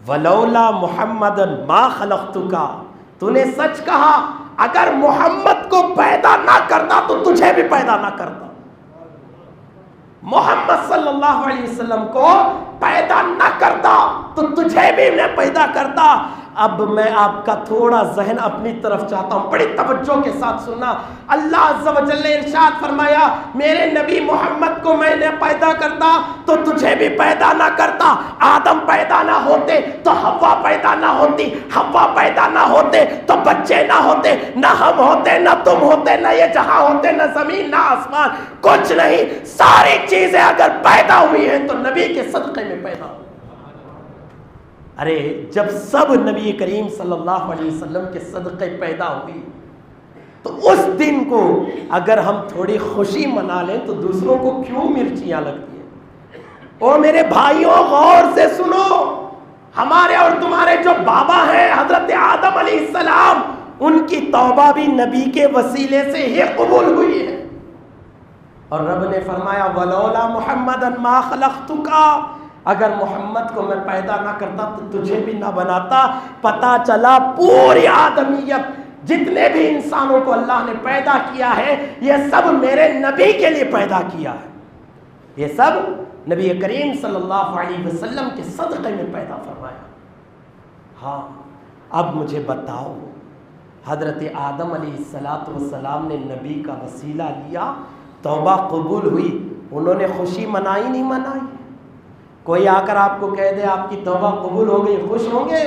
ولولا محمد ما خلقتک، تو نے سچ کہا اگر محمد کو پیدا نہ کرتا تو تجھے بھی پیدا نہ کرتا. محمد صلی اللہ علیہ وسلم کو پیدا نہ کرتا تو تجھے بھی میں پیدا کرتا. اب میں آپ کا تھوڑا ذہن اپنی طرف چاہتا ہوں، بڑی توجہ کے ساتھ سننا. اللہ عز و جل نے ارشاد فرمایا میرے نبی محمد کو میں نے پیدا کرتا تو تجھے بھی پیدا نہ کرتا. آدم پیدا نہ ہوتے تو حوا پیدا نہ ہوتی، حوا پیدا نہ ہوتے تو بچے نہ ہوتے، نہ ہم ہوتے، نہ تم ہوتے، نہ یہ جہاں ہوتے، نہ زمین، نہ آسمان، کچھ نہیں. ساری چیزیں اگر پیدا ہوئی ہیں تو نبی کے صدقے میں پیدا ہوئی. ارے جب سب نبی کریم صلی اللہ علیہ وسلم کے صدقے پیدا ہوئی تو اس دن کو اگر ہم تھوڑی خوشی منا لیں تو دوسروں کو کیوں مرچیاں لگتی ہیں؟ او میرے بھائیوں غور سے سنو، ہمارے اور تمہارے جو بابا ہیں حضرت آدم علیہ السلام، ان کی توبہ بھی نبی کے وسیلے سے ہی قبول ہوئی ہے. اور رب نے فرمایا ولولا محمد ما خلقتک، اگر محمد کو میں پیدا نہ کرتا تو تجھے بھی نہ بناتا. پتا چلا پوری آدمیت، جتنے بھی انسانوں کو اللہ نے پیدا کیا ہے یہ سب میرے نبی کے لیے پیدا کیا ہے. یہ سب نبی کریم صلی اللہ علیہ وسلم کے صدقے میں پیدا فرمایا. ہاں اب مجھے بتاؤ، حضرت آدم علیہ السلام نے نبی کا وسیلہ لیا، توبہ قبول ہوئی، انہوں نے خوشی منائی نہیں منائی؟ کوئی آ کر آپ کو کہہ دے آپ کی توبہ قبول ہو گئی، خوش ہوں گے؟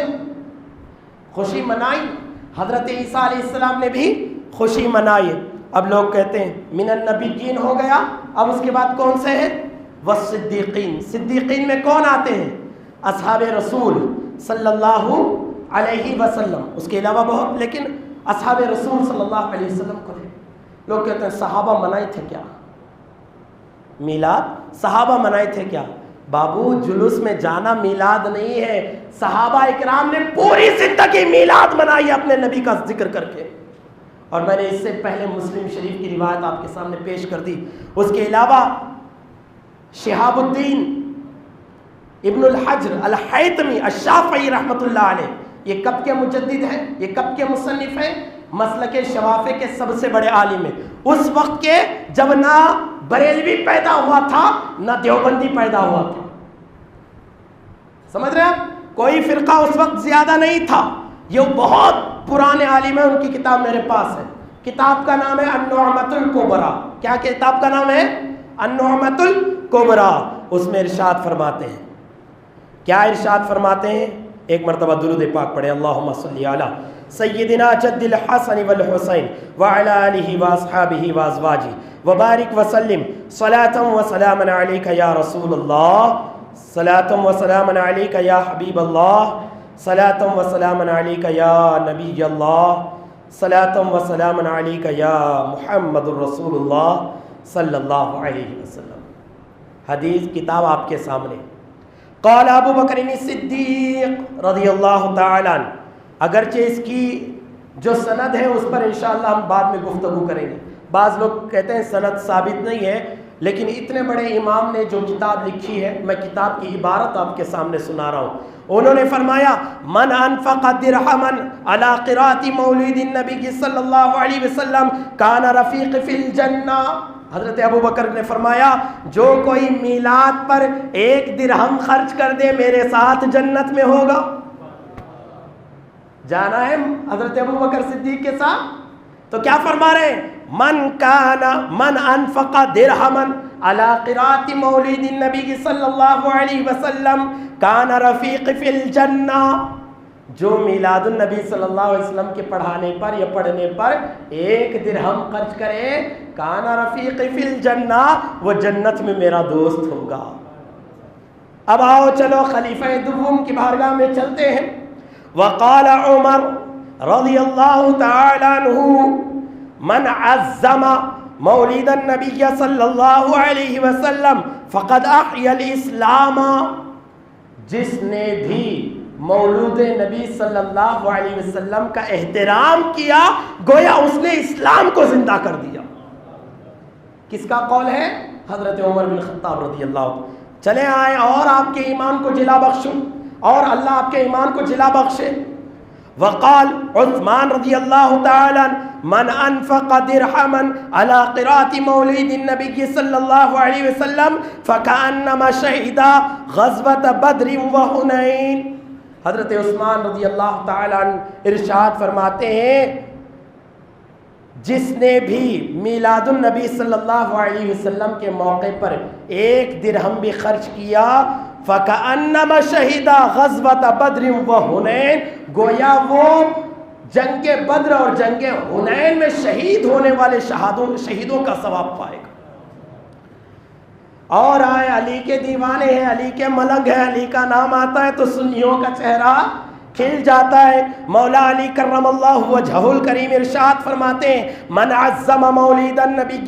خوشی منائی. حضرت عیسیٰ علیہ السلام نے بھی خوشی منائی. اب لوگ کہتے ہیں من النبیین ہو گیا، اب اس کے بعد کون سے ہیں؟ والصدیقین. صدیقین میں کون آتے ہیں؟ اصحاب رسول صلی اللہ علیہ وسلم. اس کے علاوہ بہت، لیکن اصحاب رسول صلی اللہ علیہ وسلم کو ہے. لوگ کہتے ہیں صحابہ منائے تھے کیا میلاد؟ صحابہ منائے تھے کیا؟ بابو جلوس میں جانا میلاد نہیں ہے. صحابہ اکرام نے پوری زندگی میلاد منائی اپنے نبی کا ذکر کر کے. اور میں نے اس سے پہلے مسلم شریف کی روایت آپ کے سامنے پیش کر دی. اس کے علاوہ شہاب الدین ابن الحجر الحیتمی الشافعی رحمۃ اللہ علیہ، یہ کب کے مجدد ہیں؟ یہ کب کے مصنف ہیں؟ مسلک شوافع کے سب سے بڑے عالم ہیں. اس وقت کے جب نہ بریلوی پیدا ہوا تھا نہ دیوبندی پیدا ہوا تھا. سمجھ رہے ہیں آپ؟ کوئی فرقہ اس وقت زیادہ نہیں تھا. یہ بہت پرانے عالم ہیں، ان کی کتاب میرے پاس ہے. کتاب کا نام ہے النعمۃ الکبریٰ. کیا کتاب کا نام ہے؟ النعمۃ الکبریٰ. اس میں ارشاد فرماتے ہیں، کیا ارشاد فرماتے ہیں؟ ایک مرتبہ درود پاک پڑھے، اللہم صلی علی سیدنا جد الحسن والحسین وعلی آلہ واصحابہ وازواجہ وبارک وسلم صلاۃ و سلاما علیک یا رسول اللہ، صلاۃ و سلاما علیک یا حبیب اللہ، صلاۃ و سلاما علیک یا نبی اللہ، صلاۃ و سلاما علیک یا محمد الرسول اللہ صلی اللہ علیہ وسلم. حدیث کتاب آپ کے سامنے. قال ابو بکر صدیق رضی اللہ تعالی عنہ. اگرچہ اس کی جو سند ہے اس پر انشاءاللہ ہم بعد میں گفتگو کریں گے. بعض لوگ کہتے ہیں سند ثابت نہیں ہے، لیکن اتنے بڑے امام نے جو کتاب لکھی ہے، میں کتاب کی عبارت آپ کے سامنے سنا رہا ہوں. انہوں نے فرمایا من انفق درہما علی قراءۃ مولد النبی صلی اللہ علیہ وسلم کان رفیق فی الجنہ. حضرت ابو بکر نے فرمایا جو کوئی میلاد پر 1 درہم خرچ کر دے میرے ساتھ جنت میں ہوگا. جانا ہے حضرت ابو بکر صدیق کے ساتھ. تو کیا فرما رہے ہیں؟ من انفق درہما علی قراءۃ مولد النبی صلی اللہ علیہ وسلم کان رفیق فی الجنہ. جو میلاد النبی صلی اللہ علیہ وسلم کے پڑھانے پر یا پڑھنے پر 1 درہم خرچ کرے، کان رفیق فی الجنہ، وہ جنت میں میرا دوست ہوگا. اب آؤ چلو خلیفہ دوم کی بارگاہ میں چلتے ہیں. وقال عمر رضی اللہ تعالی عنہ من عظم مولد النبی صلی اللہ علیہ وسلم فقد احیا الاسلام. جس نے بھی مولود نبی صلی اللہ علیہ وسلم کا احترام کیا گویا اس نے اسلام کو زندہ کر دیا. کس کا قول ہے؟ حضرت عمر بن خطاب رضی اللہ عنہ. چلے آئیں اور آپ کے ایمان کو جلا بخشوں، اور اللہ آپ کے ایمان کو جلا بخشے۔ وقال عثمان رضی اللہ تعالی عنہ من انفق درہما على قراءة مولد النبی صلی اللہ علیہ وسلم فکأنما شہد غزوة بدر وحنین۔ حضرت عثمان رضی اللہ تعالی عنہ ارشاد فرماتے ہیں جس نے بھی میلاد النبی صلی اللہ علیہ وسلم کے موقع پر 1 درہم بھی خرچ کیا فَكَأَنَّمَا شَهِدَ غَزْوَةَ بَدْرٍ وَحُنَین، گویا وہ جنگ بدر اور جنگ حنین میں شہید ہونے والے شہیدوں کا ثواب پائے گا۔ اور آئے علی کے دیوانے ہیں، علی کے ملنگ ہیں، علی کا نام آتا ہے تو سنیوں کا چہرہ کھل جاتا ہے۔ مولا علی کرم اللہ وجہہ الکریم ارشاد فرماتے ہیں من عظم مولد النبی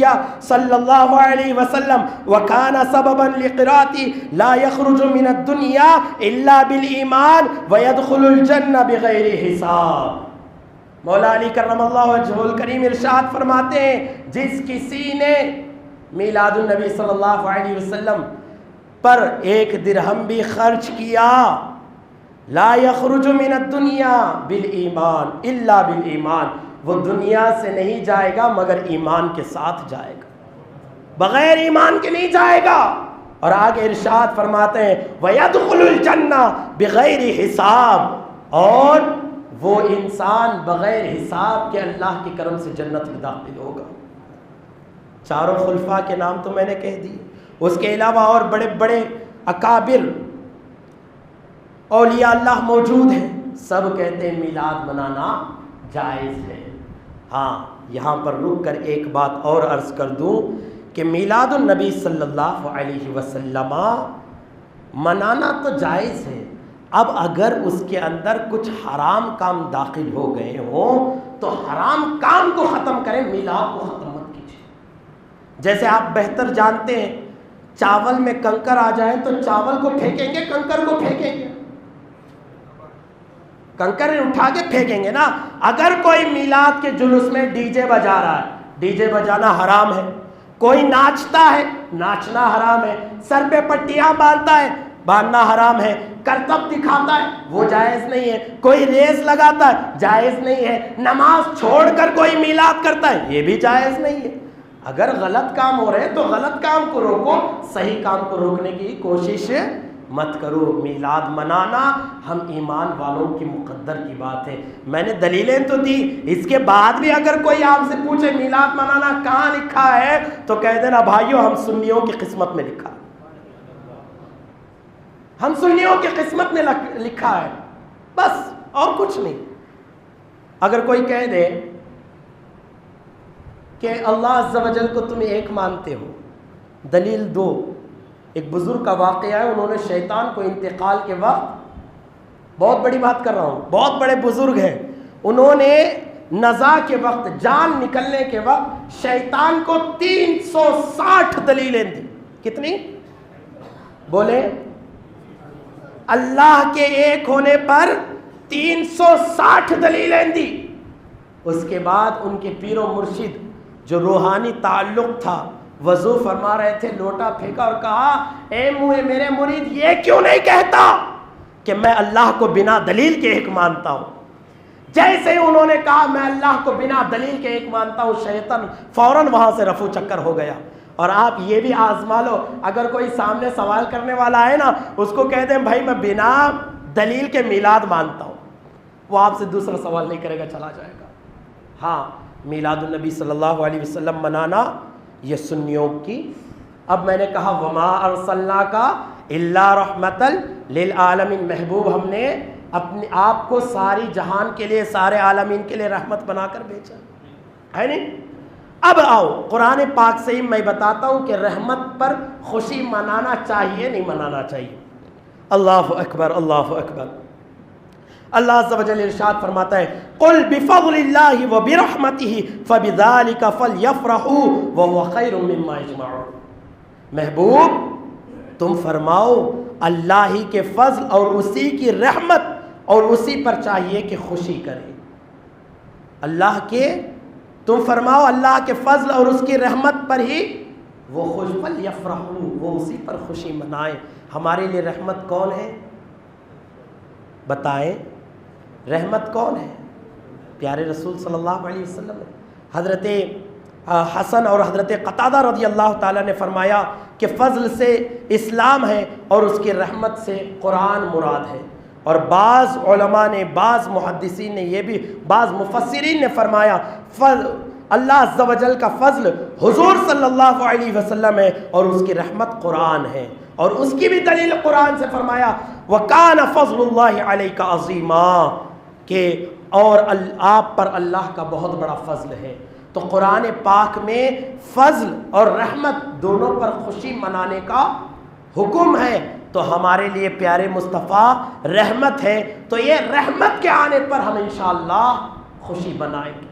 صلی اللہ علیہ وسلم وکان سببا لقراءتی لا یخرج من الدنیا الا بالایمان ویدخل الجنہ بغیر حساب۔ مولا علی کرم اللہ وجہہ الکریم ارشاد فرماتے ہیں جس کسی نے میلاد النبی صلی اللہ علیہ وسلم پر 1 درہم بھی خرچ کیا، لا یخرج من الدنیا بالایمان الا بالایمان، وہ دنیا سے نہیں جائے گا مگر ایمان کے ساتھ جائے گا، بغیر ایمان کے نہیں جائے گا۔ اور آگے ارشاد فرماتے ہیں وَيَدْخُلُ الْجَنَّةَ بِغَيْرِ حساب، اور وہ انسان بغیر حساب کے اللہ کے کرم سے جنت میں داخل ہوگا۔ چاروں خلفاء کے نام تو میں نے کہہ دی، اس کے علاوہ اور بڑے بڑے اکابر اولیاء اللہ موجود ہیں، سب کہتے ہیں میلاد منانا جائز ہے۔ ہاں یہاں پر رک کر ایک بات اور عرض کر دوں کہ میلاد النبی صلی اللہ علیہ وسلم منانا تو جائز ہے، اب اگر اس کے اندر کچھ حرام کام داخل ہو گئے ہوں تو حرام کام کو ختم کریں، میلاد کو ختم مت کیجیے۔ جیسے آپ بہتر جانتے ہیں چاول میں کنکر آ جائیں تو چاول کو پھینکیں گے، کنکر کو پھینکیں گے؟ کنکر اٹھا کے پھینکیں گے نا۔ اگر کوئی میلاد کے جلوس میں ڈی جے بجا رہا ہے، ڈی جے بجانا حرام ہے، کوئی ناچتا ہے، ناچنا حرام ہے، سر پہ پٹیاں باندھتا ہے، باندھنا حرام ہے، کرتب دکھاتا ہے وہ جائز نہیں ہے، کوئی ریس لگاتا ہے جائز نہیں ہے، نماز چھوڑ کر کوئی میلاد کرتا ہے یہ بھی جائز نہیں ہے۔ اگر غلط کام ہو رہے ہیں تو غلط کام کو روکو، صحیح کام کو روکنے کی کوشش مت کرو۔ میلاد منانا ہم ایمان والوں کی مقدر کی بات ہے۔ میں نے دلیلیں تو دی، اس کے بعد بھی اگر کوئی آپ سے پوچھے میلاد منانا کہاں لکھا ہے تو کہہ دینا بھائیو ہم سنیوں کی قسمت میں لکھا ہے، ہم سنیوں کی قسمت میں لکھا ہے، بس اور کچھ نہیں۔ اگر کوئی کہہ دے کہ اللہ عز و جل کو تم ایک مانتے ہو، دلیل دو۔ ایک بزرگ کا واقعہ ہے، انہوں نے شیطان کو انتقال کے وقت، بہت بڑی بات کر رہا ہوں، بہت بڑے بزرگ ہیں، انہوں نے نزا کے وقت، جان نکلنے کے وقت شیطان کو 360 دلیلیں دی۔ کتنی؟ بولے اللہ کے ایک ہونے پر 360 دلیلیں دی۔ اس کے بعد ان کے پیر و مرشد جو روحانی تعلق تھا وضو فرما رہے تھے، لوٹا پھینکا اور کہا اے میرے مرید یہ کیوں نہیں کہتا کہ میں اللہ کو بنا دلیل کے ایک مانتا ہوں؟ جیسے ہی انہوں نے کہا میں اللہ کو بنا دلیل کے ایک مانتا ہوں، شیطان فوراً وہاں سے رفو چکر ہو گیا۔ اور آپ یہ بھی آزما لو، اگر کوئی سامنے سوال کرنے والا ہے نا، اس کو کہہ دیں بھائی میں بنا دلیل کے میلاد مانتا ہوں، وہ آپ سے دوسرا سوال نہیں کرے گا، چلا جائے گا۔ ہاں میلاد النبی صلی اللہ علیہ وسلم منانا یہ سنیوں کی۔ اب میں نے کہا وما ارسلناک الا رحمۃ للعالمین، محبوب ہم نے اپنے آپ کو ساری جہان کے لیے، سارے عالمین کے لیے رحمت بنا کر بھیجا ہے نہیں۔ اب آؤ قرآن پاک سے ہی میں بتاتا ہوں کہ رحمت پر خوشی منانا چاہیے نہیں منانا چاہیے۔ اللہ اکبر، اللہ اکبر۔ اللہ عز و جل ارشاد فرماتا ہے قل بفضل اللہ وبرحمتہ فبذلک فلیفرحوا وہو خیر مما یجمعون۔ محبوب تم فرماؤ اللہ ہی کے فضل اور اسی کی رحمت اور اسی پر چاہیے کہ خوشی کریں۔ اللہ کے، تم فرماؤ اللہ کے فضل اور اس کی رحمت پر ہی وہ خوش فلیفرحوا، وہ اسی پر خوشی منائیں۔ ہمارے لیے رحمت کون ہے؟ بتائیں، رحمت کون ہے؟ پیارے رسول صلی اللہ علیہ وسلم۔ حضرت حسن اور حضرت قتادہ رضی اللہ تعالیٰ نے فرمایا کہ فضل سے اسلام ہے اور اس کی رحمت سے قرآن مراد ہے۔ اور بعض علماء نے، بعض محدثین نے، یہ بھی بعض مفسرین نے فرمایا اللہ عز و جل کا فضل حضور صلی اللہ علیہ وسلم ہے اور اس کی رحمت قرآن ہے۔ اور اس کی بھی دلیل قرآن سے فرمایا وَكَانَ فَضْلُ اللَّهِ عَلَيْكَ عَظِيمًا، کہ اور آپ پر اللہ کا بہت بڑا فضل ہے۔ تو قرآن پاک میں فضل اور رحمت دونوں پر خوشی منانے کا حکم ہے، تو ہمارے لیے پیارے مصطفیٰ رحمت ہے، تو یہ رحمت کے آنے پر ہم انشاءاللہ خوشی منائیں گے۔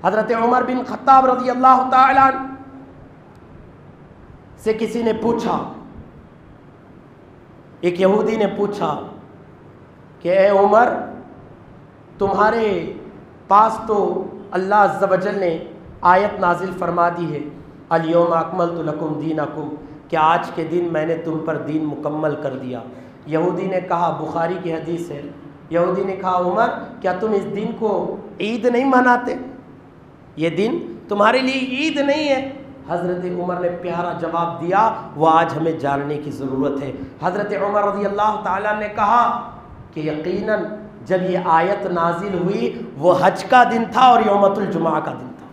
حضرت عمر بن خطاب رضی اللہ تعالیٰ عنہ سے کسی نے پوچھا، ایک یہودی نے پوچھا کہ اے عمر، تمہارے پاس تو اللہ عز و جل نے آیت نازل فرما دی ہے الیوم اکملت لکم دینکم، کہ آج کے دن میں نے تم پر دین مکمل کر دیا۔ یہودی نے کہا، بخاری کی حدیث ہے، یہودی نے کہا عمر کیا تم اس دن کو عید نہیں مناتے؟ یہ دن تمہارے لیے عید نہیں ہے؟ حضرت عمر نے پیارا جواب دیا، وہ آج ہمیں جاننے کی ضرورت ہے۔ حضرت عمر رضی اللہ تعالیٰ نے کہا کہ یقیناً جب یہ آیت نازل ہوئی وہ حج کا دن تھا اور یومۃ الجمعہ کا دن تھا۔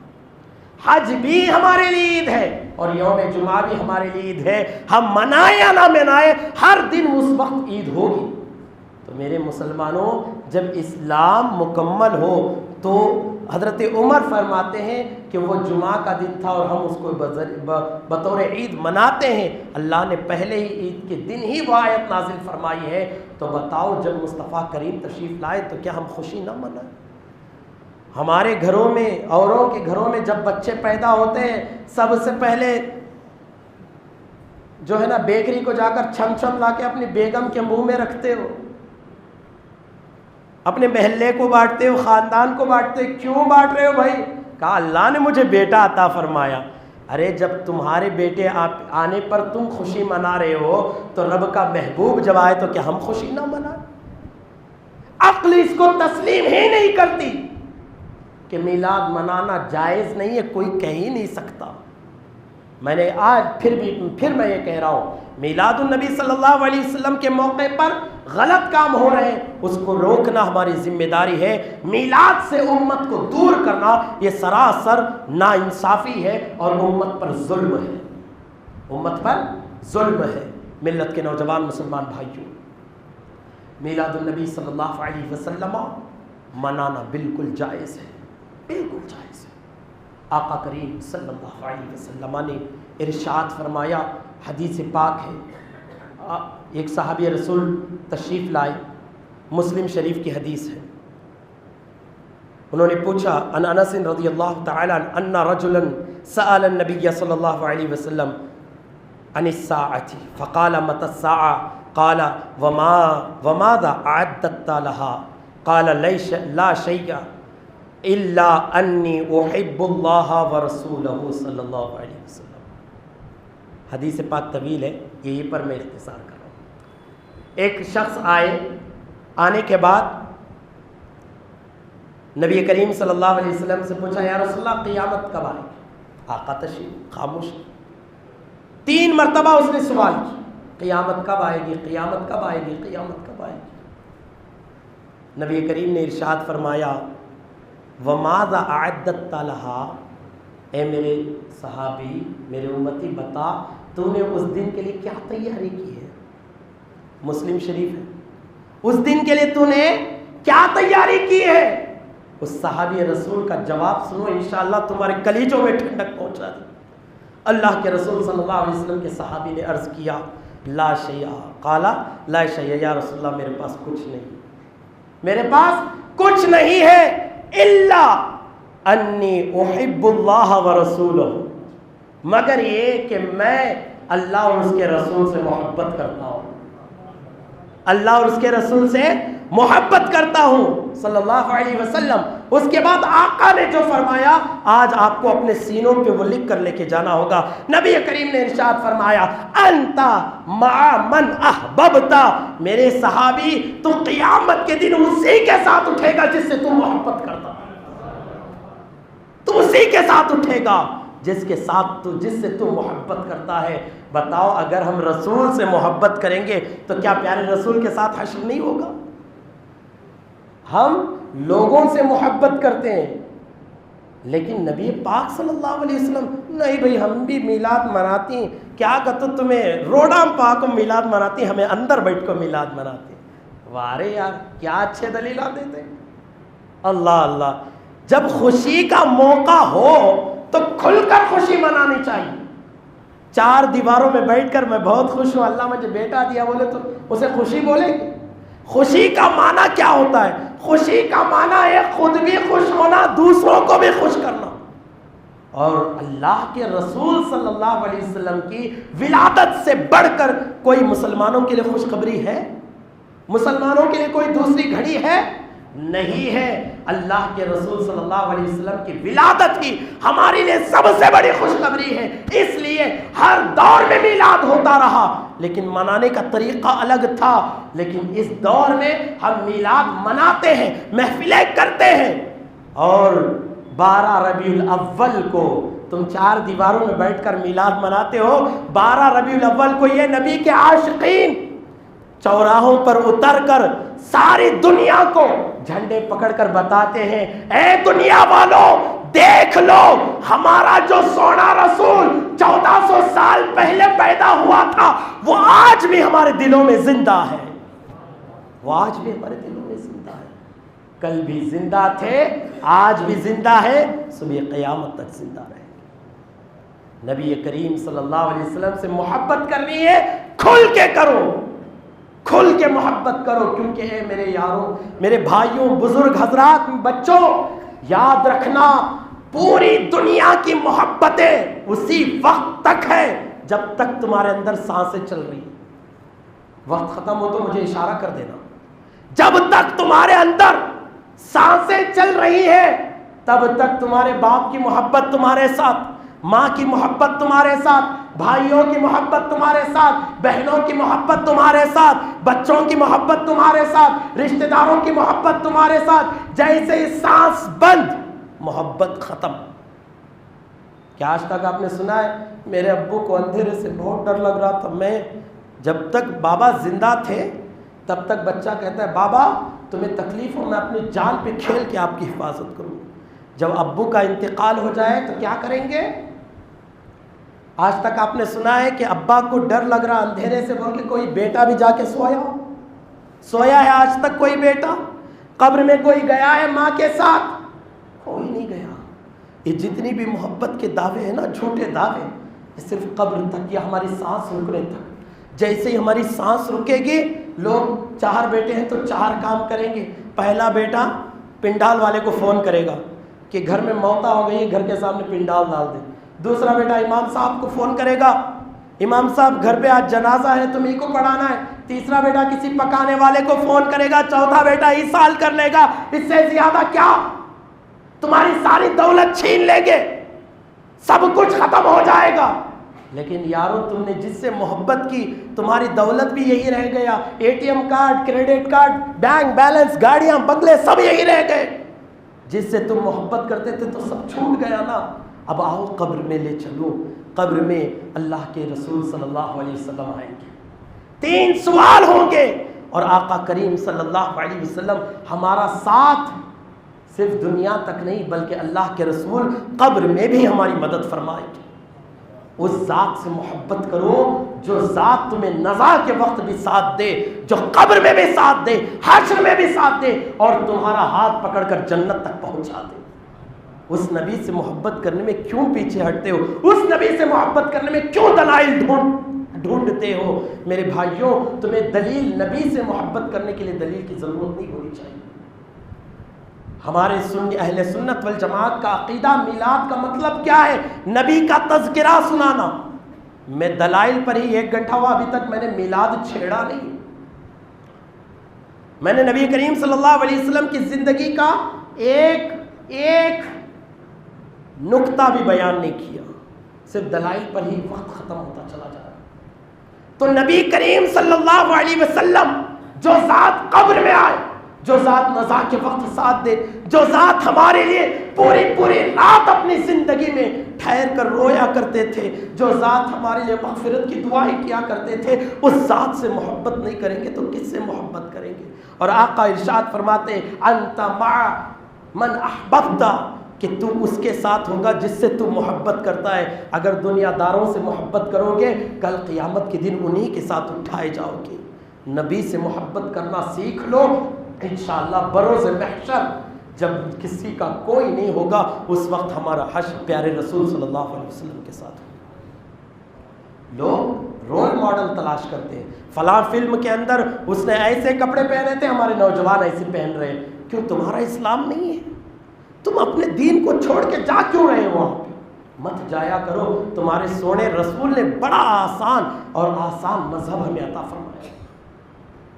حج بھی ہمارے لیے عید ہے اور یوم جمعہ بھی ہمارے لیے عید ہے، ہم منائیں یا نہ منائیں ہر دن اس وقت عید ہوگی۔ تو میرے مسلمانوں، جب اسلام مکمل ہو تو حضرت عمر فرماتے ہیں کہ وہ جمعہ کا دن تھا اور ہم اس کو بطور عید مناتے ہیں۔ اللہ نے پہلے ہی عید کے دن ہی وہ آیت نازل فرمائی ہے، تو بتاؤ جب مصطفیٰ کریم تشریف لائے تو کیا ہم خوشی نہ منائیں؟ ہمارے گھروں میں، اوروں کے گھروں میں جب بچے پیدا ہوتے ہیں، سب سے پہلے جو ہے نا بیکری کو جا کر چھم چھم لا کے اپنی بیگم کے منہ میں رکھتے ہو، اپنے محلے کو بانٹتے ہو، خاندان کو بانٹتے ہو۔ کیوں بانٹ رہے ہو بھائی؟ کہا اللہ نے مجھے بیٹا عطا فرمایا۔ ارے جب تمہارے بیٹے آنے پر تم خوشی منا رہے ہو تو رب کا محبوب جب آئے تو کیا ہم خوشی نہ منائیں؟ عقل اس کو تسلیم ہی نہیں کرتی کہ میلاد منانا جائز نہیں ہے، کوئی کہہ ہی نہیں سکتا۔ میں نے آج پھر میں یہ کہہ رہا ہوں، میلاد النبی صلی اللہ علیہ وسلم کے موقع پر غلط کام ہو رہے ہیں، اس کو روکنا ہماری ذمہ داری ہے۔ میلاد سے امت کو دور کرنا یہ سراسر ناانصافی ہے اور امت پر ظلم ہے، امت پر ظلم ہے۔ ملت کے نوجوان مسلمان بھائیوں، میلاد النبی صلی اللہ علیہ وسلم منانا بالکل جائز ہے، بالکل جائز ہے۔ آقا کریم صلی اللہ علیہ وسلم نے ارشاد فرمایا، حدیث پاک ہے، ایک صحابی رسول تشریف لائے، مسلم شریف کی حدیث ہے، انہوں نے پوچھا عن انس رضی اللہ تعالی عنہ ان رجلا سأل النبی صلی اللہ علیہ وسلم عن الساعة فقال متى الساعة قال وماذا اعددت لها قال لا شيء الا انی احب اللہ ورسولہ صلی اللہ علیہ وسلم۔ حدیث پاک طویل ہے، یہی پر میں اختصار کر رہا ہوں۔ ایک شخص آنے کے بعد نبی کریم صلی اللہ علیہ وسلم سے پوچھا یا رسول اللہ قیامت کب آئے گی؟ آقا تشریف خاموش۔ 3 مرتبہ اس نے سوال کی، قیامت کب آئے گی، قیامت کب آئے گی، قیامت کب آئے گی؟ نبی کریم نے ارشاد فرمایا وَمَاذَا أَعَدَّتَ لَهَا، اے میرے صحابی، میرے امتی، بتا تو نے اس دن کے لیے کیا تیاری کی ہے؟ مسلم شریف ہے، اس دن کے لیے تو نے کیا تیاری کی ہے؟ اس صحابی رسول کا جواب سنو، انشاءاللہ تمہارے کلیجوں میں ٹھنڈک پہنچا دی۔ اللہ کے رسول صلی اللہ علیہ وسلم کے صحابی نے عرض کیا لا شیء، قال لا شیء یا رسول اللہ، میرے پاس کچھ نہیں، میرے پاس کچھ نہیں ہے الا انی احب اللہ ورسولہ، مگر یہ کہ میں اللہ اور اس کے رسول سے محبت کرتا ہوں، اللہ اور اس کے رسول سے محبت کرتا ہوں صلی اللہ علیہ وسلم. اس کے بعد آقا نے جو فرمایا آج آپ کو اپنے سینوں پہ وہ لکھ کر لے کے جانا ہوگا. نبی کریم نے ارشاد فرمایا انتا مع من احببتا، میرے صحابی تو قیامت کے دن اسی کے ساتھ اٹھے گا جس سے تم محبت کرتا، تو اسی کے ساتھ اٹھے گا جس سے تو محبت کرتا ہے. بتاؤ اگر ہم رسول سے محبت کریں گے تو کیا پیارے رسول کے ساتھ حشر نہیں ہوگا؟ ہم لوگوں سے محبت کرتے ہیں لیکن نبی پاک صلی اللہ علیہ وسلم نہیں بھائی ہم بھی میلاد مناتی ہیں. کیا کہتے تمہیں روڈا پاک کو میلاد مناتی ہیں، ہمیں اندر بیٹھ کو میلاد مناتے ہیں. وارے یار کیا اچھے دلیلات دیتے ہیں. اللہ اللہ، جب خوشی کا موقع ہو تو کھل کر خوشی منانی چاہیے. چار دیواروں میں بیٹھ کر میں بہت خوش ہوں اللہ مجھے بیٹا دیا بولے تو اسے خوشی بولے گی؟ خوشی کا معنی کیا ہوتا ہے؟ خوشی کا معنی ہے خود بھی خوش ہونا، دوسروں کو بھی خوش کرنا. اور اللہ کے رسول صلی اللہ علیہ وسلم کی ولادت سے بڑھ کر کوئی مسلمانوں کے لیے خوشخبری ہے؟ مسلمانوں کے لیے کوئی دوسری گھڑی ہے؟ نہیں ہے. اللہ کے رسول صلی اللہ علیہ وسلم کی ولادت ہی ہمارے لیے سب سے بڑی خوشخبری ہے. اس لیے ہر دور میں میلاد ہوتا رہا لیکن منانے کا طریقہ الگ تھا. لیکن اس دور میں ہم میلاد مناتے ہیں، محفلیں کرتے ہیں. اور 12 ربیع الاول کو تم چار دیواروں میں بیٹھ کر میلاد مناتے ہو. 12 ربیع الاول کو یہ نبی کے عاشقین چوراہوں پر اتر کر ساری دنیا کو جھنڈے پکڑ کر بتاتے ہیں اے دنیا والوں دیکھ لو ہمارا جو سونا رسول 1400 سال پہلے پیدا ہوا تھا وہ آج بھی ہمارے دلوں میں زندہ ہے. وہ آج بھی ہمارے دلوں میں زندہ ہے. کل بھی زندہ تھے، آج بھی زندہ ہے، صبح قیامت تک زندہ رہے. نبی کریم صلی اللہ علیہ وسلم سے محبت کرنی ہے، کھل کے کرو، کھل کے محبت کرو. کیونکہ اے میرے یاروں، میرے بھائیوں، بزرگ حضرات، بچوں، یاد رکھنا پوری دنیا کی محبتیں اسی وقت تک ہے جب تک تمہارے اندر سانسیں چل رہی ہیں. وقت ختم ہو تو مجھے اشارہ کر دینا. جب تک تمہارے اندر سانسیں چل رہی ہیں تب تک تمہارے باپ کی محبت تمہارے ساتھ، ماں کی محبت تمہارے ساتھ، بھائیوں کی محبت تمہارے ساتھ، بہنوں کی محبت تمہارے ساتھ، بچوں کی محبت تمہارے ساتھ، رشتہ داروں کی محبت تمہارے ساتھ. جیسے ہی سانس بند محبت ختم. کیا آج تک آپ نے سنا ہے میرے ابو کو اندھیرے سے بہت ڈر لگ رہا تھا، میں جب تک بابا زندہ تھے تب تک بچہ کہتا ہے بابا تمہیں تکلیف ہو میں اپنی جان پہ کھیل کے آپ کی حفاظت کروں. جب ابو کا انتقال ہو جائے تو کیا کریں گے؟ آج تک آپ نے سنا ہے کہ ابا کو ڈر لگ رہا اندھیرے سے بول کے کوئی بیٹا بھی جا کے سویا ہے آج تک کوئی بیٹا؟ قبر میں کوئی گیا ہے ماں کے ساتھ؟ کوئی نہیں گیا. یہ جتنی بھی محبت کے دعوے ہیں نا، جھوٹے دعوے، یہ صرف قبر تک یا ہماری سانس رکنے تک. جیسے ہی ہماری سانس رکے گی، لوگ 4 بیٹے ہیں تو 4 کام کریں گے. پہلا بیٹا پنڈال والے کو فون کرے گا کہ گھر میں موتا ہو گئی ہے، گھر کے سامنے پنڈال ڈال دے. دوسرا بیٹا امام صاحب کو فون کرے گا، امام صاحب گھر پہ آج جنازہ ہے تمہیں کو پڑھانا ہے. تیسرا بیٹا کسی پکانے والے کو فون کرے گا. چوتھا بیٹا ایصال کر لے گا. اس سے زیادہ کیا؟ تمہاری ساری دولت چھین لیں گے، سب کچھ ختم ہو جائے گا. لیکن یارو تم نے جس سے محبت کی تمہاری دولت بھی یہی رہ گیا. ATM card, credit card, bank balance, گاڑیاں، بنگلے سب یہی رہ گئے. جس سے تم محبت کرتے تھے تو سب چھوٹ گیا نا. اب آؤ قبر میں لے چلو. قبر میں اللہ کے رسول صلی اللہ علیہ وسلم آئیں گے، 3 سوال ہوں گے اور آقا کریم صلی اللہ علیہ وسلم ہمارا ساتھ صرف دنیا تک نہیں بلکہ اللہ کے رسول قبر میں بھی ہماری مدد فرمائیں گے. اس ذات سے محبت کرو جو ذات تمہیں نزا کے وقت بھی ساتھ دے، جو قبر میں بھی ساتھ دے، حشر میں بھی ساتھ دے اور تمہارا ہاتھ پکڑ کر جنت تک پہنچا دے. اس نبی سے محبت کرنے میں کیوں پیچھے ہٹتے ہو؟ اس نبی سے محبت کرنے میں کیوں دلائل ڈھونڈتے ہو؟ میرے بھائیوں، تمہیں دلیل، نبی سے محبت کرنے کے لیے دلیل کی ضرورت نہیں ہونی چاہیے. ہمارے اہل سنت والجماعت کا عقیدہ میلاد کا مطلب کیا ہے؟ نبی کا تذکرہ سنانا. میں دلائل پر ہی 1 گھنٹہ ہوا، ابھی تک میں نے میلاد چھیڑا نہیں. میں نے نبی کریم صلی اللہ علیہ وسلم کی زندگی کا ایک نقطہ بھی بیان نہیں کیا، صرف دلائل پر ہی وقت ختم ہوتا چلا جا رہا ہے۔ تو نبی کریم صلی اللہ علیہ وسلم جو ذات قبر میں آئے، جو ذات نزا کے وقت ساتھ دے، جو ذات ہمارے لیے پوری رات اپنی زندگی میں ٹھہر کر رویا کرتے تھے، جو ذات ہمارے لیے مغفرت کی دعائیں کیا کرتے تھے، اس ذات سے محبت نہیں کریں گے تو کس سے محبت کریں گے؟ اور آقا ارشاد فرماتے ہیں انت مع من احببت، کہ تو اس کے ساتھ ہوگا جس سے تو محبت کرتا ہے۔ اگر دنیا داروں سے محبت کرو گے، کل قیامت کے دن انہی کے ساتھ اٹھائے جاؤ گے۔ نبی سے محبت کرنا سیکھ لو، انشاءاللہ بروز محشر جب کسی کا کوئی نہیں ہوگا، اس وقت ہمارا حشر پیارے رسول صلی اللہ علیہ وسلم کے ساتھ ہوگا۔ لوگ رول ماڈل تلاش کرتے ہیں، فلاں فلم کے اندر اس نے ایسے کپڑے پہنے تھے، ہمارے نوجوان ایسے پہن رہے ہیں۔ کیوں؟ تمہارا اسلام نہیں ہے، تم اپنے دین کو چھوڑ کے جا کیوں رہے ہو وہاں پہ؟ مت جایا کرو، تمہارے سونے رسول نے بڑا آسان مذہب ہمیں عطا فرمایا۔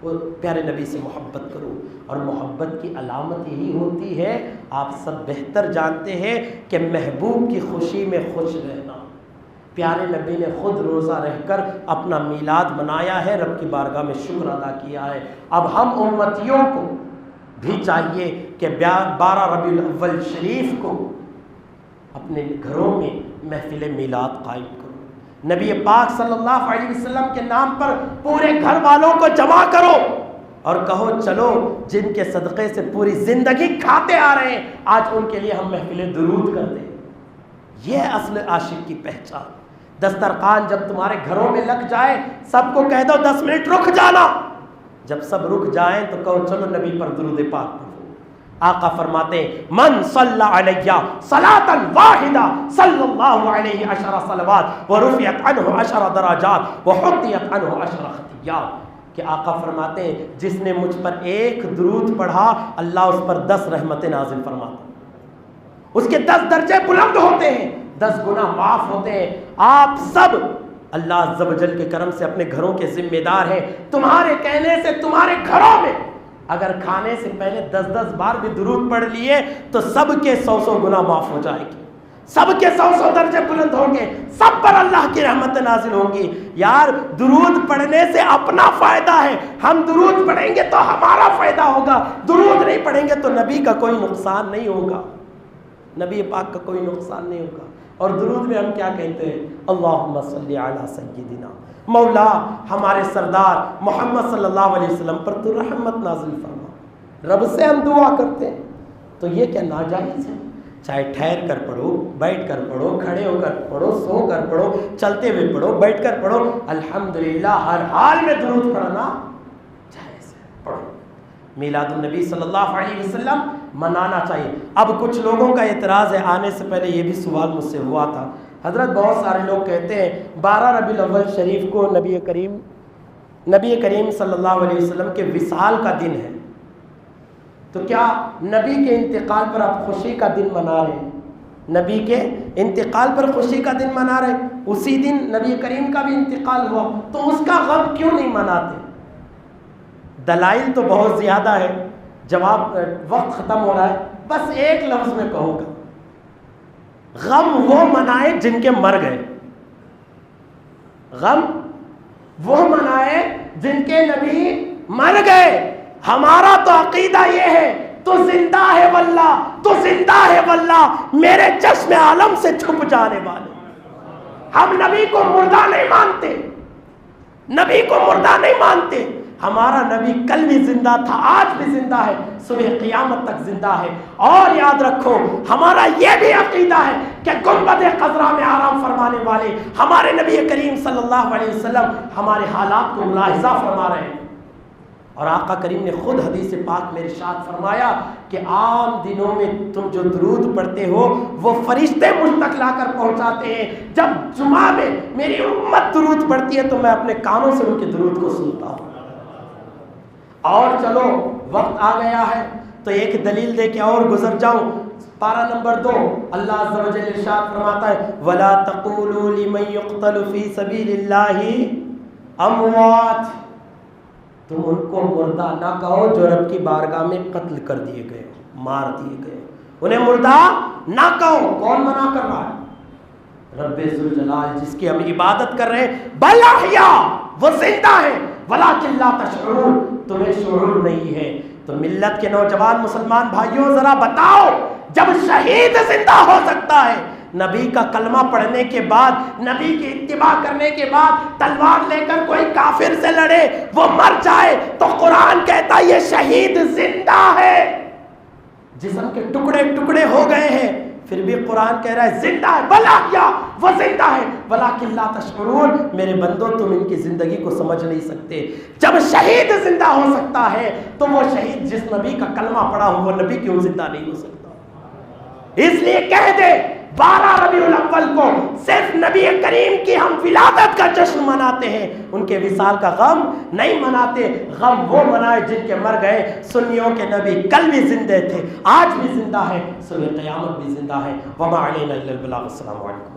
وہ پیارے نبی سے محبت کرو، اور محبت کی علامت یہی ہوتی ہے، آپ سب بہتر جانتے ہیں کہ محبوب کی خوشی میں خوش رہنا۔ پیارے نبی نے خود روزہ رہ کر اپنا میلاد منایا ہے، رب کی بارگاہ میں شکر ادا کیا ہے۔ اب ہم امتیوں کو بھی چاہیے کہ 12 ربیع الاول شریف کو اپنے گھروں میں محفل میلاد قائم کرو، نبی پاک صلی اللہ علیہ وسلم کے نام پر پورے گھر والوں کو جمع کرو اور کہو چلو جن کے صدقے سے پوری زندگی کھاتے آ رہے ہیں، آج ان کے لیے ہم محفل درود کرتے ہیں۔ یہ اصل عاشق کی پہچان۔ دسترخوان جب تمہارے گھروں میں لگ جائے، سب کو کہہ دو 10 منٹ رک جانا، جب سب رک جائیں تو کہو چلو نبی پر درود پاک پڑھو۔ آقا فرماتے ہیں من صلی علیہ صلاۃ واحدہ صلی اللہ علیہ 10 صلوات ورفعت عنہ 10 درجات وحطیت عنہ 10 خطیات، کہ آقا فرماتے ہیں جس نے مجھ پر ایک درود پڑھا، اللہ اس پر 10 رحمتیں نازل فرماتا، اس کے 10 درجے بلند ہوتے ہیں، 10 گناہ معاف ہوتے ہیں۔ آپ سب اللہ عز و جل کے کرم سے اپنے گھروں کے ذمہ دار ہیں، تمہارے کہنے سے تمہارے گھروں میں اگر کھانے سے پہلے 10 بار بھی درود پڑھ لیے تو سب کے 100 گناہ معاف ہو جائے گی، سب کے 100 درجے بلند ہوں گے، سب پر اللہ کی رحمت نازل ہوں گی۔ یار درود پڑھنے سے اپنا فائدہ ہے، ہم درود پڑھیں گے تو ہمارا فائدہ ہوگا، درود نہیں پڑھیں گے تو نبی کا کوئی نقصان نہیں ہوگا، نبی پاک کا کوئی نقصان نہیں ہوگا۔ اور درود میں ہم کیا کہتے ہیں؟ اللہم صلی علی سیدنا، مولا ہمارے سردار محمد صلی اللہ علیہ وسلم پر تو رحمت نازل فرما۔ رب سے ہم دعا کرتے ہیں، تو یہ کیا ناجائز ہے؟ چاہے ٹھہر کر پڑھو، بیٹھ کر پڑھو، کھڑے ہو کر پڑھو، سو کر پڑھو، چلتے ہوئے پڑھو، بیٹھ کر پڑھو، الحمدللہ ہر حال میں درود پڑھنا جائز ہے، پڑھو۔ میلاد النبی صلی اللہ علیہ وسلم منانا چاہیے۔ اب کچھ لوگوں کا اعتراض ہے، آنے سے پہلے یہ بھی سوال مجھ سے ہوا تھا، حضرت بہت سارے لوگ کہتے ہیں 12 ربیع الاول شریف کو نبی کریم صلی اللہ علیہ وسلم کے وصال کا دن ہے، تو کیا نبی کے انتقال پر آپ خوشی کا دن منا رہے ہیں؟ نبی کے انتقال پر خوشی کا دن منا رہے ہیں، اسی دن نبی کریم کا بھی انتقال ہوا، تو اس کا غم کیوں نہیں مناتے؟ دلائل تو بہت زیادہ ہے، جواب وقت ختم ہو رہا ہے، بس ایک لفظ میں کہوں گا، غم وہ منائے جن کے مر گئے، غم وہ منائے جن کے نبی مر گئے۔ ہمارا تو عقیدہ یہ ہے تو زندہ ہے واللہ، تو زندہ ہے واللہ، میرے چشم عالم سے چھپ جانے والے۔ ہم نبی کو مردہ نہیں مانتے، نبی کو مردہ نہیں مانتے، ہمارا نبی کل بھی زندہ تھا، آج بھی زندہ ہے، صبح قیامت تک زندہ ہے۔ اور یاد رکھو ہمارا یہ بھی عقیدہ ہے کہ گنبد خضرا میں آرام فرمانے والے ہمارے نبی کریم صلی اللہ علیہ وسلم ہمارے حالات کو ملاحظہ فرما رہے ہیں، اور آقا کریم نے خود حدیث پاک میں ارشاد فرمایا کہ عام دنوں میں تم جو درود پڑھتے ہو وہ فرشتے مجھ تک لا کر پہنچاتے ہیں، جب جمعہ میں میری امت درود پڑھتی ہے تو میں اپنے کانوں سے ان کے درود کو سنتا ہوں۔ اور چلو وقت آ گیا ہے تو ایک دلیل دے کے اور گزر جاؤں۔ پارہ نمبر 2 اللہ عز و جل ارشاد فرماتا ہے وَلَا تَقُولُوا لِمَنْ يُقْتَلُ فِي سَبِيلِ اللَّهِ أَمْوَاتٌ، تم ان کو مردہ نہ کہو جو رب کی بارگاہ میں قتل کر دیے گئے، مار دیے گئے، انہیں مردہ نہ کہو۔ کون منع کر رہا ہے؟ رب ذوالجلال، جس کی ہم عبادت کر رہے ہیں۔ بل احیاء، وہ زندہ ہے، ولکن لا تشعرون، تمہیں شعور نہیں ہے۔ تو ملت کے نوجوان مسلمان بھائیوں ذرا بتاؤ، جب شہید زندہ ہو سکتا ہے، نبی کا کلمہ پڑھنے کے بعد، نبی کی اتباع کرنے کے بعد تلوار لے کر کوئی کافر سے لڑے، وہ مر جائے، تو قرآن کہتا ہے یہ شہید زندہ ہے، جسم کے ٹکڑے ٹکڑے ہو گئے ہیں، پھر بھی قرآن کہہ رہا ہے زندہ ہے۔ بلا یا وہ زندہ ہے، ولکن لا تشعرون، میرے بندو تم ان کی زندگی کو سمجھ نہیں سکتے۔ جب شہید زندہ ہو سکتا ہے تو وہ شہید جس نبی کا کلمہ پڑھا ہو، وہ نبی کیوں زندہ نہیں ہو سکتا؟ اس لیے کہہ دے 12 ربیع الاول کو صرف نبی کریم کی ہم ولادت کا جشن مناتے ہیں، ان کے وصال کا غم نہیں مناتے۔ غم وہ منائے جن کے مر گئے۔ سنیوں کے نبی کل بھی زندہ تھے، آج بھی زندہ ہے، صبح قیامت بھی زندہ ہے۔ وما علینا الا البلاغ۔ السلام علیکم۔